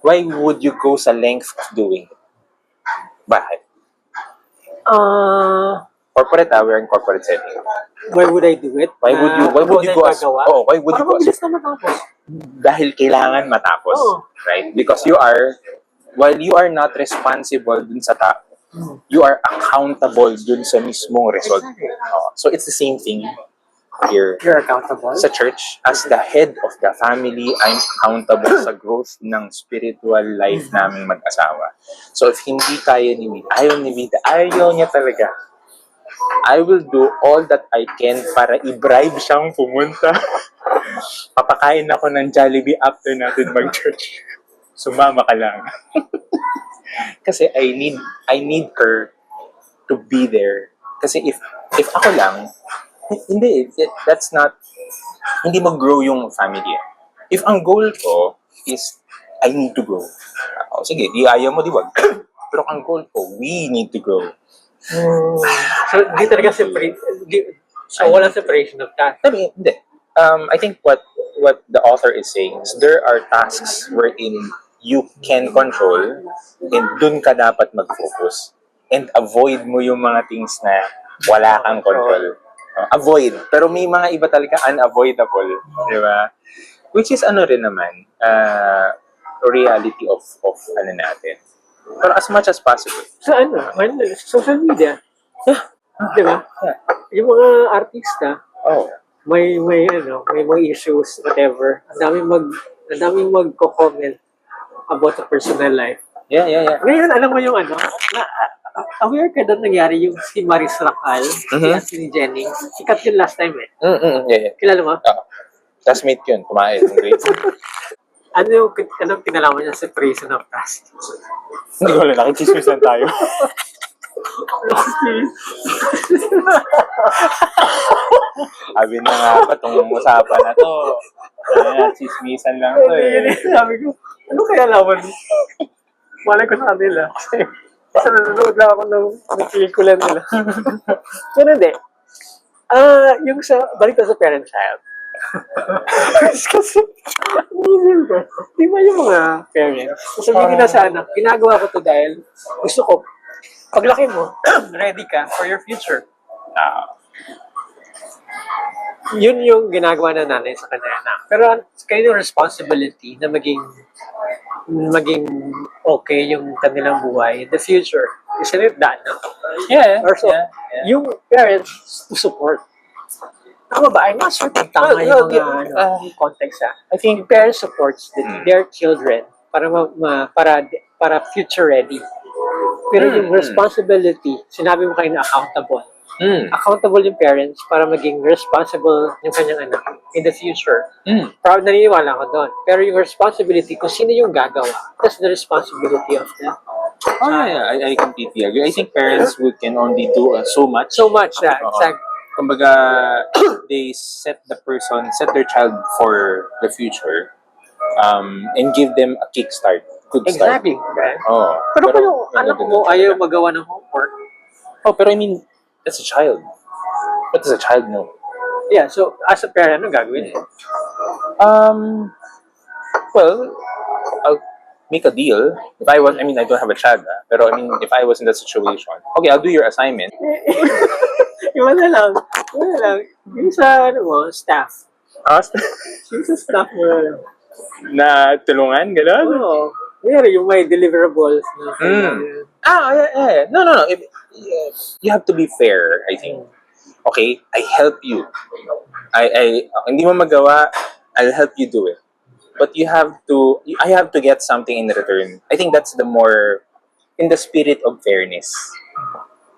Why would you go sa length of doing it? Bakit? Corporate, we're in corporate setting. Why would I do it? Why would you go as, oh, why would para you go as, mabilis na matapos. dahil kailangan matapos, Oo. right? Because while you are not responsible dun sa tao, you are accountable dun sa mismong result. Exactly. So it's the same thing here. You're accountable. Sa church, as the head of the family, I'm accountable sa growth ng spiritual life naming mag-asawa. So if hindi kaya ni Vida, ayaw niya talaga. I will do all that I can para i-bribe siyang pumunta. Papakain ako ng Jollibee after natin mag-church. Sumama ka lang. Kasi I need her to be there. Kasi if ako lang, that's not, hindi mag-grow yung family. If ang goal ko is, I need to grow. Sige, di ayaw mo, di wag. Pero ang goal ko, we need to grow. So, di talaga so, walang separation of tasks. Hindi. I think what the author is saying is there are tasks wherein you can control and dun ka dapat mag-focus. And avoid mo yung mga things na wala kang control. Avoid. Pero may mga iba talaga unavoidable. Di ba? Which is ano rin naman, reality of ano natin. Pero as much as possible. Sa social media. Di ba? Yung mga artista, may mga issues, whatever. Ang daming magko-comment about the personal life. Yeah. Ngayon, alam mo yung aware ka doon nangyari yung si Maris Racal, si Anthony Jennings. Sikat yun last time eh. Yeah. Kilala mo? Classmate yun, kumain. Anong pinalaman niya sa separation of tasks? Hindi ko alam, nakikismisan tayo. Sabi na nga ba itong usapan na to? Chismisan lang to eh. Sabi ko, ano kaya laman? Malay ko sa kanila. Kasi nanonood lang ako ng pelikula nila. Pero hindi. Yung balik sa parent-child. Kasi, di ba yung mga parents, sabihin nila sa anak, ginagawa ko to dahil gusto ko, paglaki mo, ready ka for your future. Yun yung ginagawa na nanay sa kanya anak. Pero kayo yung responsibility na maging okay yung kanilang buhay in the future. Isn't it that, no? Yeah. Or so, yung parents to support. Tama ba? I'm not sure kung tama yung mga context I think parents supports their children para future ready. Pero yung responsibility, sinabi mo kayo na accountable. Accountable yung parents para maging responsible yung kanyang anak in the future. Proud naniniwala ko doon. Pero yung responsibility, kung sino yung gagawa, that's the responsibility of them. I completely agree. I think parents can only do so much. So much, exactly. Kumbaga, they set their child for the future, and give them a kickstart. Good start. Exactly. Pero kung anak mo ayaw magawa ng homework. Pero I mean, that's a child. What does a child know? Yeah, so as a parent, ano gagawin? Well, I'll make a deal. I don't have a child, pero I mean, if I was in that situation, okay, I'll do your assignment. Iba na lang. Yung sa, staff. Yung sa staff mo na lang. Na tulungan, gano'n? Oo. Mayroon yung may deliverables. Yeah. No. You have to be fair, I think. Okay, I help you. Hindi mo magawa, I'll help you do it. But I have to get something in return. I think that's the more, in the spirit of fairness.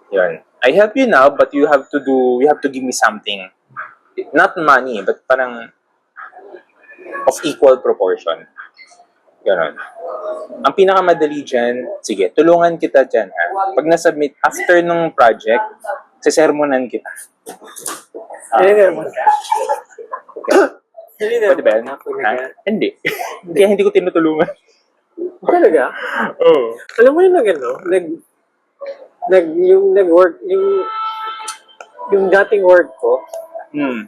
Yun. I help you now, but you have to give me something. Not money, but parang of equal proportion. Ganon. Ang pinakamadali dyan, sige, tulungan kita dyan, ha? Pag nasubmit, after nung project, sisermonan kita. Pwede ba yan? Hindi. Kaya hindi ko tinutulungan. Talaga? Oh. Alam mo yung nag-work, yung dating work ko, Hmm.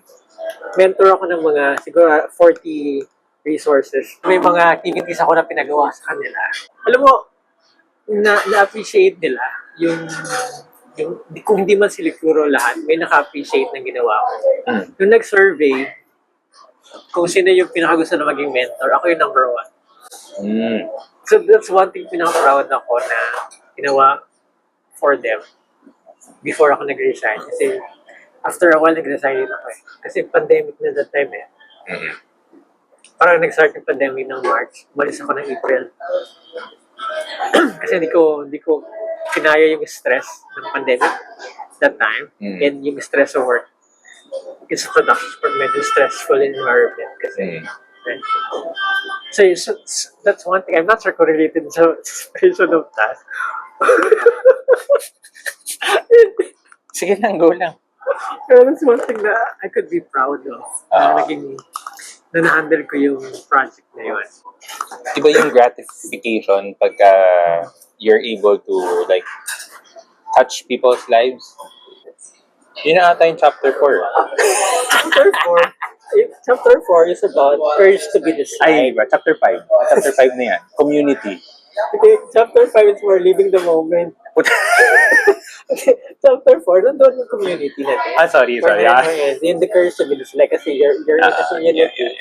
mentor ako ng mga, siguro, 40 resources. May mga activities ako na pinagawa sa kanila. Alam mo, na-appreciate nila yung kung hindi man siguro lahat, may naka-appreciate ng ginawa ko. Hmm. Yung nag-survey, kung sino yung pinakagusto na maging mentor, ako yung number 1. Hmm. So that's one thing pinaka-proud ako na ginawa for them before ako nag-resign. Kasi after a while, nag-resign din ako eh. Kasi pandemic na that time eh. Mhm. Parang nag-start yung pandemic ng March. Umalis ako ng April. Kasi hindi ko kinaya yung stress ng pandemic that time. Mm. And yung stress of work. It's a production for medyo stressful environment. Kasi, Mm. right? So that's one thing. I'm not sure correlated sa separation of task. Sige lang, go lang. Pero that's one thing that I could be proud of. Ah. Na na-handle ko yung project na yun. Iba yung gratification pagka you're able to like touch people's lives. Yun na ata yung chapter 4. Chapter 4 is about courage to be the Ay, iba. Chapter 5. Chapter 5 na yan. Community. Okay, chapter 5 is for living the moment. Okay, chapter 4, nandun yung community natin. Sorry. In the courage to be the slide kasi you're kasi yun yung team.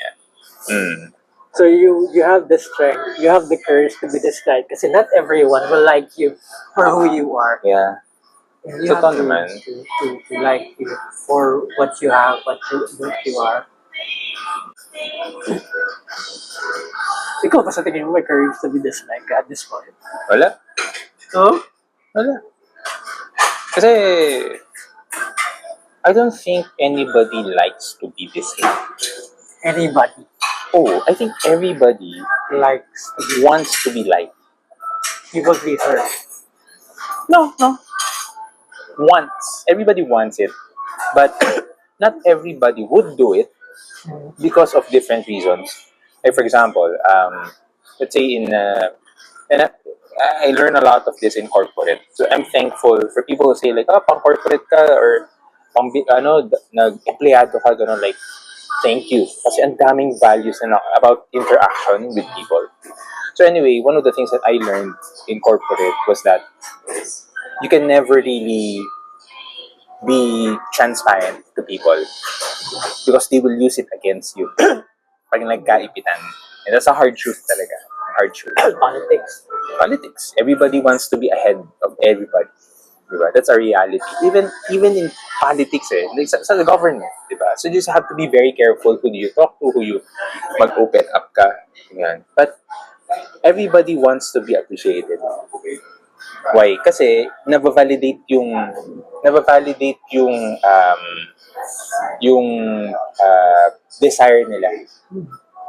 Mm. So you have the strength, you have the courage to be the slide kasi not everyone will like you for who you are. Yeah. You Totoo have naman. to like you for what you have, what you are. Ikaw ba sa tingin mo may courage to be this like at this point? Wala. No? Wala. Kasi I don't think anybody likes to be this way. Anybody Oh, I think everybody likes to be wants to be liked. people pleaser. No. Wants. Everybody wants it. But not everybody would do it because of different reasons. Like for example, let's say and I learn a lot of this in corporate. So I'm thankful for people who say like, pang corporate ka or nag-empleyado ka, gano'n, like, thank you. Kasi ang daming values na about interaction with people. So anyway, one of the things that I learned in corporate was that you can never really be transparent to people because they will use it against you. Pag nagkaipitan. And that's a hard truth talaga. Hard truth. Politics. Everybody wants to be ahead of everybody. Diba? That's a reality. Even in politics, like sa government, diba? So you just have to be very careful who do you talk to, who you mag-open up ka. Yan. But everybody wants to be appreciated. Why? Kasi nabavalidate yung desire nila.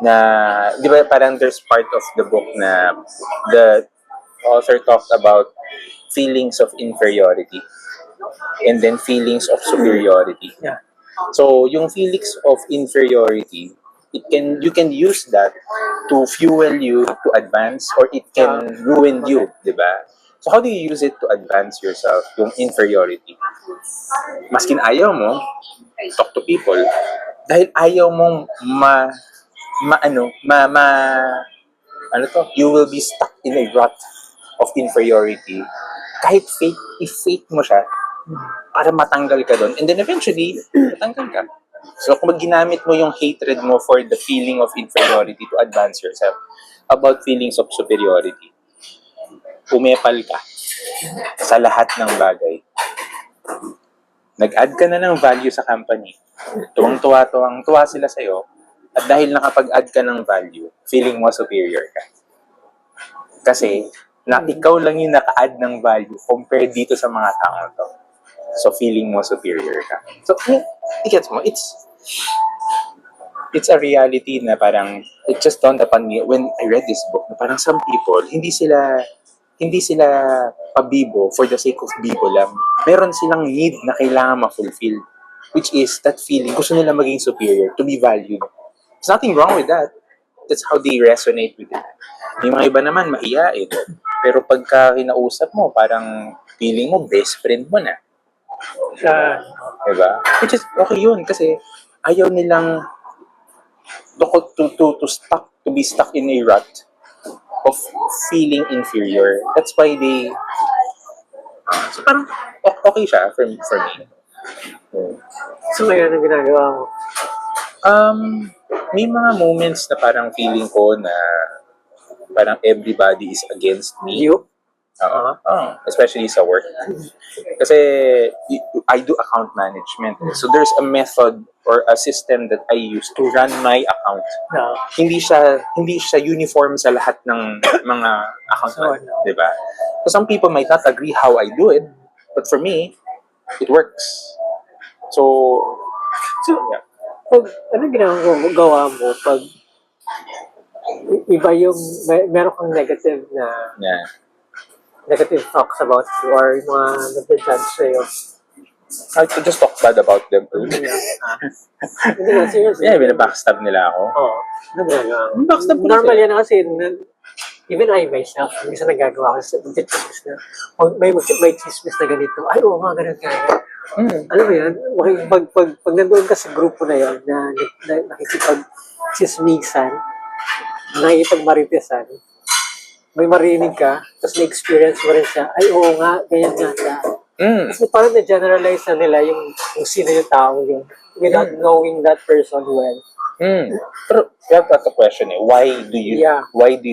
Na, di ba parang there's part of the book na the author talked about feelings of inferiority and then feelings of superiority. Yeah. So, yung feelings of inferiority, you can use that to fuel you to advance or it can ruin you, di ba? So, how do you use it to advance yourself, yung inferiority? Maskin ayaw mo, talk to people, dahil ayaw mong you will be stuck in a rut of inferiority. Kahit i-fake mo siya, para matanggal ka doon. And then eventually, matanggal ka. So, kung ginamit mo yung hatred mo for the feeling of inferiority to advance yourself, about feelings of superiority, umepal ka sa lahat ng bagay. Nag-add ka na ng value sa company. Tuwang-tuwa sila sa'yo. At dahil nakapag-add ka ng value, feeling mo superior ka. Kasi, ikaw lang yung naka-add ng value compared dito sa mga tao to. So, feeling mo superior ka. So, i-gets mo, it's a reality na parang, it just dawned upon me when I read this book, na parang some people, hindi sila pabibo for the sake of bibo lang. Meron silang need na kailangan ma-fulfill, which is that feeling, gusto nila maging superior, to be valued. There's nothing wrong with that. that's how they resonate with it. Yung mga iba naman, mahiyain. Pero pagka kinausap mo, parang feeling mo, best friend mo na. Sa, Diba? Which is okay yun kasi ayaw nilang to be stuck in a rut of feeling inferior. That's why they so parang okay siya for me. so ngayon ang ginagawa mo. May mga moments na parang feeling ko na parang everybody is against me. You? Especially sa work. Kasi I do account management. So there's a method or a system that I use to run my account. No. Hindi siya uniform sa lahat ng mga account management, 'di ba? So some people might not agree how I do it, but for me, it works. So yeah. Pag, ano ginagawa mo pag iba yung, meron kang negative talks about you or yung mga nag-judge sa'yo? I could just talk bad about them too. Hindi na, seriously. Yeah, binabackstab nila ako. Oo. Ano ginagawa mo? Backstab ko Normal sila. yan kasi, even I myself, minsan nagagawa ko sa chismis na, may chismis na ganito, ay oo nga, ganun kaya. Alam mo yan, pag nandoon ka sa grupo na yan, na nakikipag-chismisan, nakikipag-maritesan, may marinig ka, tapos na-experience mo rin siya, ay oo nga, ganyan nga siya. Kasi parang na-generalize na nila yung sino yung tao yun, without knowing that person well. Pero you have got the question why do you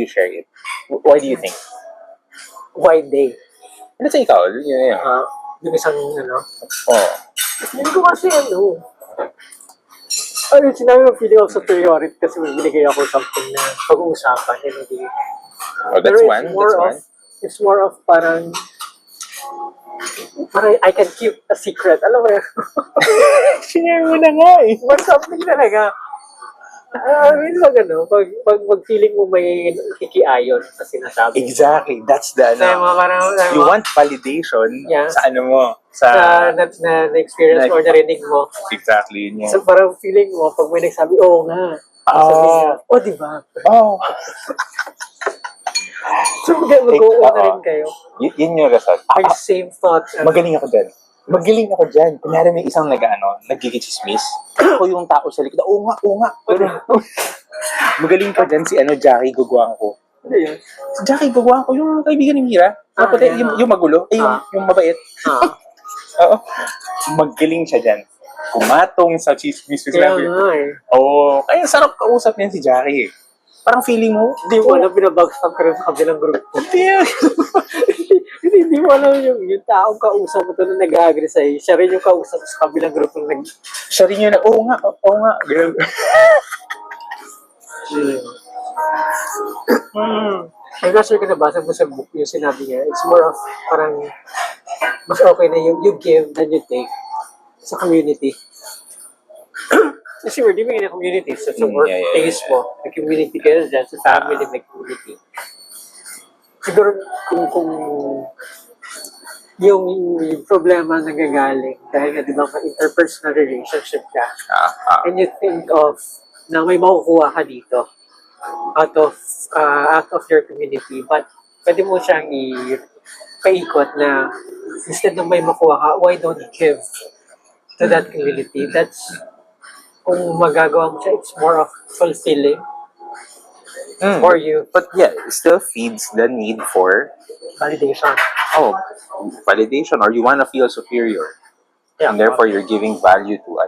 share it? Why do you think? Why they? Let's say ikaw, Yung isang, hindi ko kasi sinabi mo feeling of superiority kasi may binigay ako something na pag-uusapan and hindi. That's one. It's more of parang I can keep a secret. Alam mo yun? Share mo na nga eh. But something talaga. Pag feeling mo may kikiayon sa sinasabi. Exactly. That's the you want validation sa ano mo. Na experience mo or narinig mo. Exactly. Yeah. So parang feeling mo, pag may nagsabi, oo nga. Sabi niya, diba? So mag-oo na rin kayo. Yun yung result. May same thoughts. Magaling ako dyan. Kunyari may isang nagkikichismis. Ako yung tao sa likod. Oo nga. Pero, magaling pa dyan si Jackie Guguang ko. Ano yun? Si Jackie Guguang ko, yung kaibigan ni Mira. Yung magulo. Yung mabait. Oo. Magaling siya dyan. Kumatong sa chismis. Kaya nga eh. Kaya sarap kausap niyan si Jackie eh. Parang feeling mo, Hindi mo alam, binabagstab ka rin sa kabilang grupo. Hindi mo alam yung taong kausap mo ito na nag-agree sa'yo. Siya rin yung kausap sa kabilang grupo na siya rin yun na, oo nga. Ganun. I'm not sure kung nabasa mo sa book yung sinabi niya. It's more of parang mas okay na yung you give than you take sa community. Kasi we're living in a community. So sa workplace mo, may community kayo dyan. Sa family, may community. Siguro kung yung problema nagagaling dahil nga di ba interpersonal relationship ka and you think of na may makukuha ka dito out of your community but pwede mo siyang paikot na instead na may makuha ka, why don't you give to that community? That's kung magagawa mo siya, it's more of fulfilling for you. But yeah, it still feeds the need for Validation. Validation, or you want to feel superior. Yeah. And therefore, you're giving value to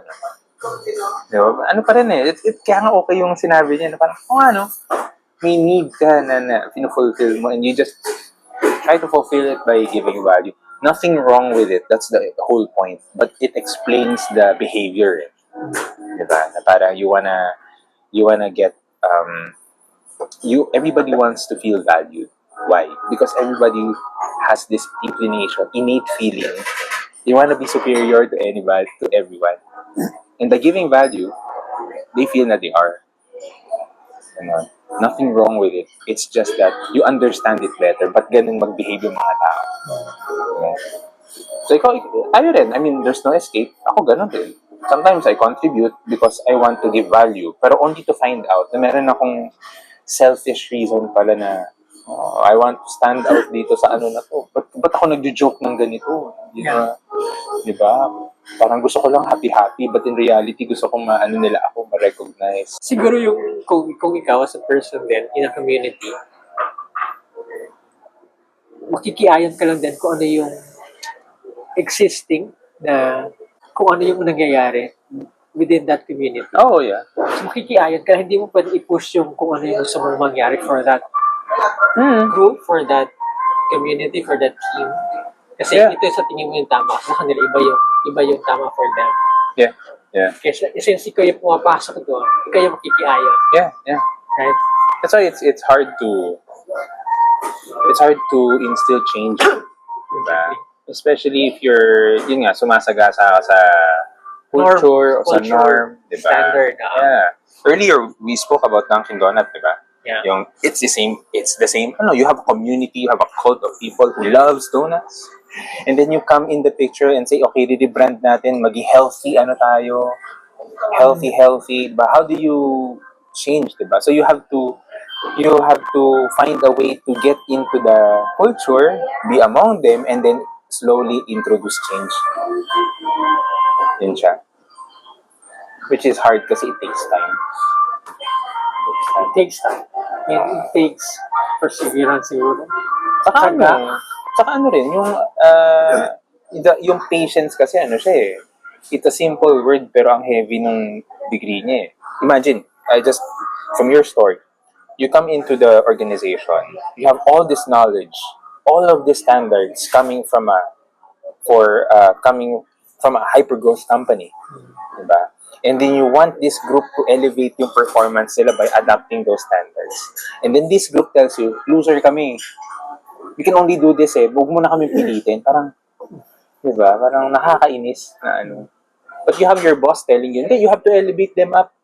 diba? Ano pa rin eh, kaya nga okay yung sinabi niya na parang, may need ka na pinufulfill mo and you just try to fulfill it by giving value. Nothing wrong with it, that's the whole point. But it explains the behavior. Diba? Na parang you wanna get, everybody wants to feel valued. Why? Because everybody has this inclination, innate feeling. You want to be superior to anybody, to everyone. And by giving value, they feel that they are. Nothing wrong with it. It's just that you understand it better. But ganun mag-behave yung mga tao. So ikaw, rin. I mean, there's no escape. Ako ganun din. sometimes I contribute because I want to give value, pero only to find out na meron akong selfish reason pala na I want to stand out dito sa ano na to. Ba't ako nagjo-joke ng ganito? Di ba? Di ba? Parang gusto ko lang happy-happy, but in reality, gusto kong maano nila ako, ma-recognize. Siguro yung kung ikaw as a person din in a community, makikiayan ka lang din kung ano yung existing na kung ano yung nangyayari within that community. Oh, yeah. So makikiayan ka, hindi mo pwede i-push yung kung ano yung gusto mong mangyari for that group, for that community, for that team. Kasi Yeah. ito sa tingin mo yung tama, sa kanila iba yung tama for them. Yeah. Yeah. Kasi since ikaw yung pumapasok doon, ikaw yung makikiayan. Yeah. Yeah. Right? That's why it's hard to instill change. Diba? Especially if you're, yun nga, sumasagasa ka sa culture, o sa norm, diba? Standard. Yeah. Earlier, we spoke about Dunkin' Donut, diba? Yeah. Yung, it's the same. Ano, you have a community, you have a cult of people who loves donuts. And then you come in the picture and say, okay, rebrand natin, maging healthy, ano tayo, healthy. But how do you change, diba? So you have to find a way to get into the culture, be among them, and then slowly introduce change. Yun siya. Which is hard kasi it takes time. It takes time. It takes perseverance siguro. Tsaka ano rin, yung patience kasi ano siya eh. It's a simple word pero ang heavy ng degree niya eh. Imagine, from your story, you come into the organization, you have all this knowledge, all of these standards coming from a hyper-growth company. Diba? And then you want this group to elevate yung performance nila by adapting those standards. And then this group tells you, loser kami. We can only do this eh. Huwag mo na kami pilitin. Parang, diba? Parang nakakainis na ano. But you have your boss telling you, hindi, you have to elevate them up.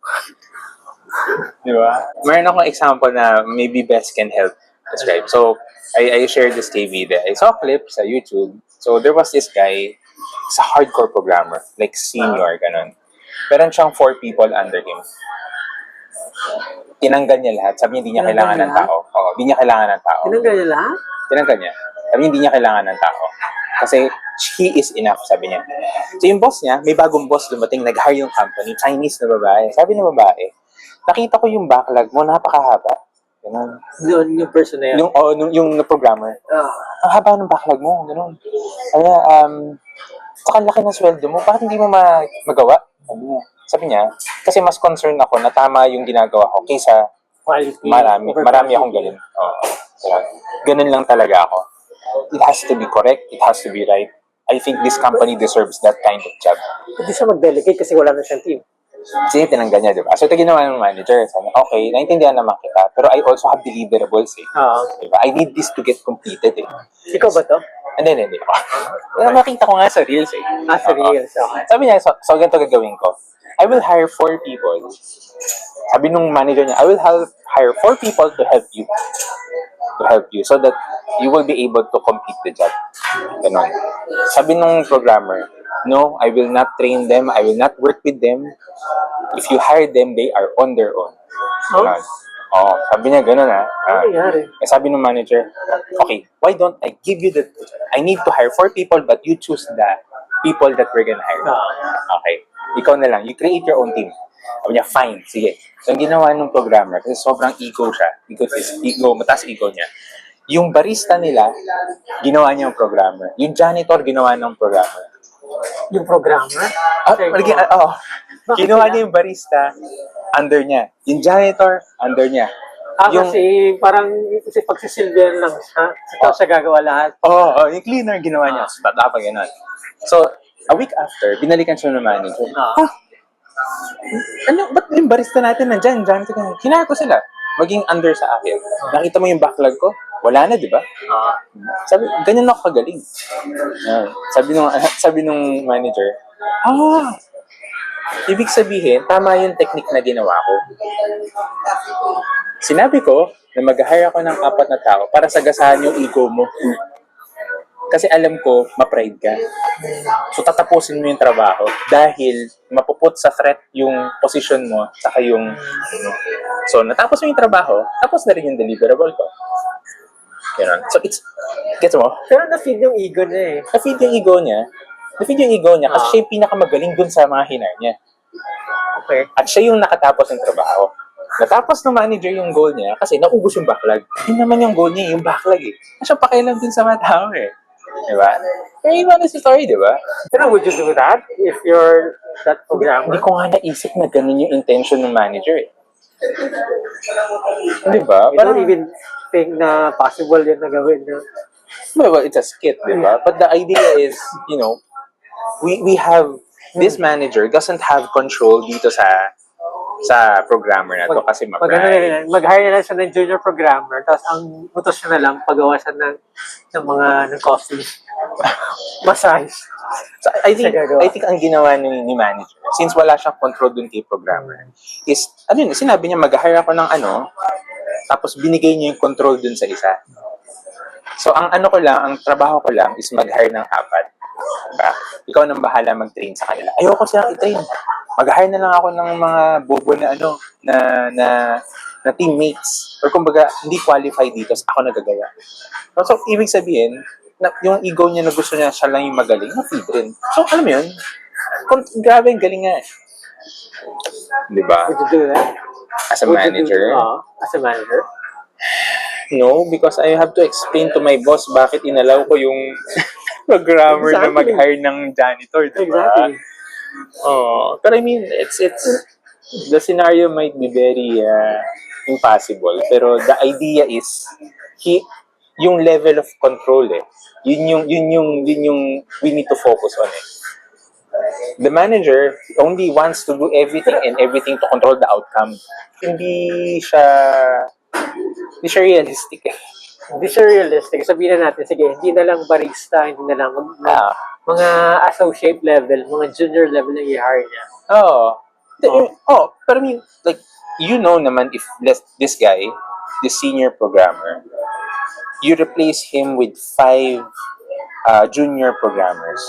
Diba? Meron akong example na maybe Best can help describe. So, I shared this TV there. I saw a clip sa YouTube. So, there was this guy, he's a hardcore programmer, like senior, ganun. Meron siyang 4 people under him. Tinanggal niya lahat. Sabi niya, hindi niya kailangan ng tao. Oo, hindi niya kailangan ng tao. Tinanggal niya lahat? Tinanggal niya. Sabi niya, hindi niya kailangan ng tao. Kasi he is enough, sabi niya. So yung boss niya, may bagong boss dumating, nag-hire yung company, Chinese na babae. Sabi ng babae, nakita ko yung backlog mo, napakahaba. Ganun. Yung person na yan? Yung programmer. Ang haba ng backlog mo, ganun. Kaya, saka laki ng sweldo mo, bakit hindi mo magawa? Sabi niya, kasi mas concerned ako na tama yung ginagawa ko kaysa marami akong ganun. Ganun lang talaga ako. It has to be correct, it has to be right. I think this company deserves that kind of job. Hindi siya mag-delegate kasi wala na siyang team. Kasi tinanggal niya, di ba? So ito ginawa ng manager. Sabi, okay, naintindihan naman kita, pero I also have deliverables eh. Diba? I need this to get completed eh. Ikaw ba to? Hindi ako. Nakita ko nga sa Reels eh. Sa Reels, okay. Sabi niya, so ganito gagawin ko. I will hire 4 people. Sabi nung manager niya, I will hire 4 people to help you. So that you will be able to complete the job. Ganon. Sabi nung programmer, no, I will not train them. I will not work with them. If you hire them, they are on their own. Ganon. Sabi niya gano'n sabi nung manager, okay, why don't I give you I need to hire 4 people, but you choose the people that we're gonna hire. Okay. Ikaw na lang. You create your own team. Sabi niya, fine, sige. So, ang ginawa ng programmer, kasi sobrang ego siya. Mataas ego niya. Yung barista nila, ginawa niya yung programmer. Yung janitor, ginawa ng programmer. Yung programmer? Ginawa niya yung barista, under niya. Yung janitor, under niya. Kasi parang pagsisilbihan lang siya. Ito siya gagawa lahat. Yung cleaner ginawa niya. Dapat ganun. So, a week after, binalikan siya ng manager. Ba't yung barista natin nandyan? Hinahar ko sila. Maging under sa akin. Nakita mo yung backlog ko? Wala na, di ba? Sabi, ganyan ako kagaling. Sabi nung manager, ibig sabihin, tama yung technique na ginawa ko. Sinabi ko na mag-hire ako ng 4 na tao para sagasahan yung ego mo. Kasi alam ko, ma-pride ka. So, tatapusin mo yung trabaho dahil mapuput sa threat yung position mo saka yung ano. So, natapos mo yung trabaho, tapos na rin yung deliverable ko. Ganun. So, gets mo? Pero na-feed yung ego na eh. Na-feed yung ego niya. Na-feed yung ego niya kasi siya yung pinakamagaling dun sa mga hinar niya. Okay. At siya yung nakatapos ng trabaho. Natapos ng manager yung goal niya kasi naubos yung backlog. Yun naman yung goal niya, yung backlog eh. Kasi pakialam din sa mga tao eh. Diba? Kaya iba na si story, diba? Pero would you do that if you're that programmer? Hindi ko nga naisip na ganun yung intention ng manager eh. Diba? You don't even think na possible yun na gawin na. Well, it's a skit, diba? But the idea is, you know, we have, this manager doesn't have control dito sa programmer na to kasi Mag-hire na lang siya ng junior programmer, tapos ang utos niya na lang paggawa siya ng mga ng coffee. Massage. So, I think ang ginawa ni manager, since wala siyang control dun kay programmer, is, ano yun, sinabi niya mag-hire ako ng ano, tapos binigay niya yung control dun sa isa. So, ang trabaho ko lang is mag-hire ng 4. Diba? Ikaw nang bahala mag-train sa kanila. Ayoko silang i-train. Mag-hire na lang ako ng mga bobo na na teammates. Or kumbaga, hindi qualified dito, so ako nagagawa. So, ibig sabihin, yung ego niya na gusto niya siya lang yung magaling, na-feed rin. So, alam mo yun, grabe yung galing nga. Diba? Would you do that? As a manager? As a manager? No, because I have to explain to my boss bakit inalaw ko yung programmer na mag-hire ng janitor, diba? Exactly. Oh, but I mean, it's the scenario might be very impossible, pero the idea is yung level of control yun yung we need to focus on it. The manager only wants to do everything and everything to control the outcome. Hindi siya realistic eh. Hindi siya realistic. Sabihin na natin, sige, hindi na lang barista, hindi na lang mga associate level, mga junior level na i-hire niya. But I mean, like, you know naman if this guy, this senior programmer, you replace him with 5 junior programmers,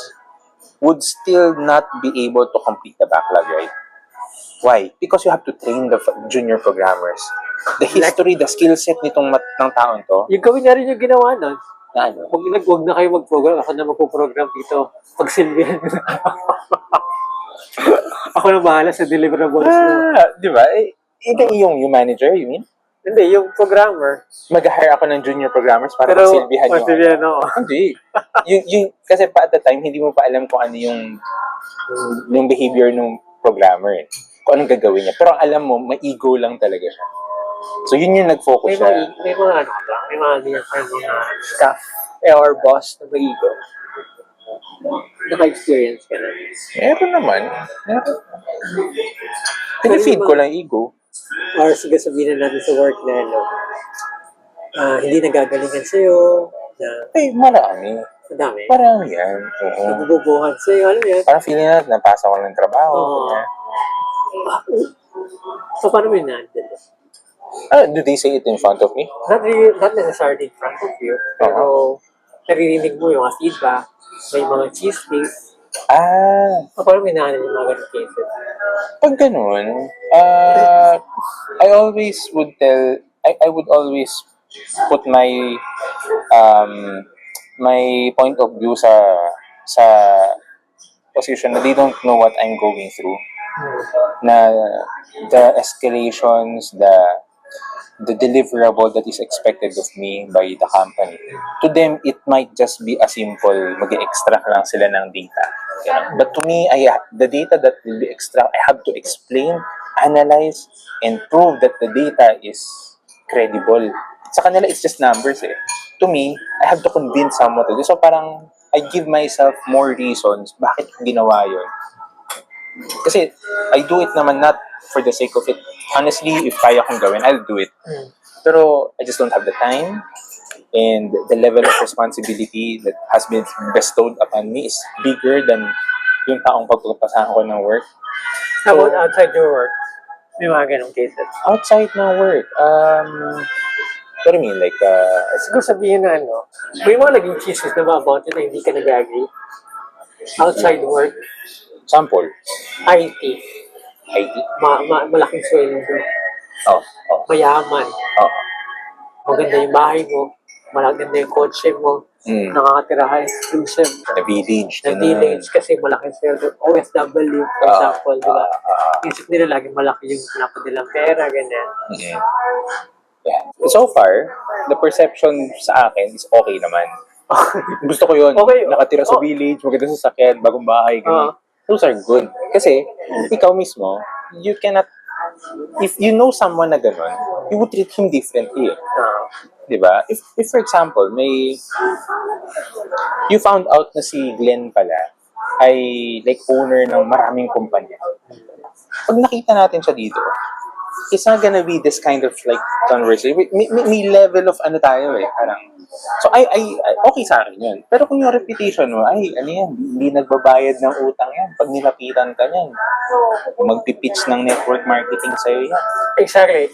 would still not be able to complete the backlog, right? Why? Because you have to train the junior programmers. The history, the skill set ng taon to. Yung gawin niya rin yung ginawa nun. Na ano? Huwag na kayo mag-program. Ako na magpo-program dito. Pagsilbihan. Ako na bahala sa deliverables mo. Di ba? Yung manager, you mean? Hindi, yung programmer. Mag-hire ako ng junior programmers para magsilbihan yung pagsilbihan ako. Hindi. Kasi pa at the time, hindi mo pa alam kung ano yung behavior ng programmer eh. Kung anong gagawin niya. Pero ang alam mo, may ego lang talaga siya. So, yun yung nag-focus siya. May mga staff or boss na may ego. Naka-experience ka na. Meron naman. Pinifeed ko lang ego. Or sige sabihin na natin sa work na hindi nagagalingan sa'yo. Marami. Madami. Marami yan. Oo. Nagbububuhan sa'yo. Ano yan? Parang feeling natin, napasa ko ng trabaho. Oo. So, paano mo yun-handle? Do they say it in front of me? Not necessarily in front of you. Pero, naririnig mo yung mga feedback. May mga cheesecakes. Paano mo yun-handle yung mga ganun cases? Pag ganun, I always would tell, I would always put my my point of view sa position na they don't know what I'm going through. Na the escalations, the deliverable that is expected of me by the company. To them, it might just be a simple mag-extract lang sila ng data. But to me, the data that will be extract, I have to explain, analyze, and prove that the data is credible. Sa kanila, it's just numbers eh. To me, I have to convince someone to do. So parang, I give myself more reasons bakit ginawa yun. Kasi, I do it naman not for the sake of it. Honestly, if kaya kong gawin, I'll do it. Pero, I just don't have the time. And the level of responsibility that has been bestowed upon me is bigger than yung taong pagpapasahan ko ng work. How about outside your work? May mga ganong cases. Outside ng work, What do you mean? Like, Siguro sabihin na may mga naging chismis na ba about it na hindi ka nag-agree? Outside work, sample, IT, IT? malaking sweldo, Oh, oh, mayaman, oh. maganda yung bahay mo, maganda yung kotse mo, Mm. nakakatirahan exclusive, The village. na ganun. village kasi malaking sweldo, OFW, for example, di ba? Isip nila laging malaki yung pinapadilang pera, ganyan. Mm. Yeah. So far, the perception sa akin is okay naman. Gusto ko yun. Okay. Nakatira sa Oh. village, maganda sa sakyan, bagong bahay. ganun. Those are good. Kasi, ikaw mismo, you cannot, if you know someone na gano'n, you would treat him differently. Di ba? If for example, you found out na si Glenn pala ay like owner ng maraming kumpanya. Pag nakita natin siya dito, it's not gonna be this kind of like conversation. May level of ano tayo eh, parang. So okay sa akin yun. Pero kung yung reputation mo, ay ano yan, hindi nagbabayad ng utang yan. Pag nilapitan ka niyan, magpipitch ng network marketing sa'yo yan. Exactly.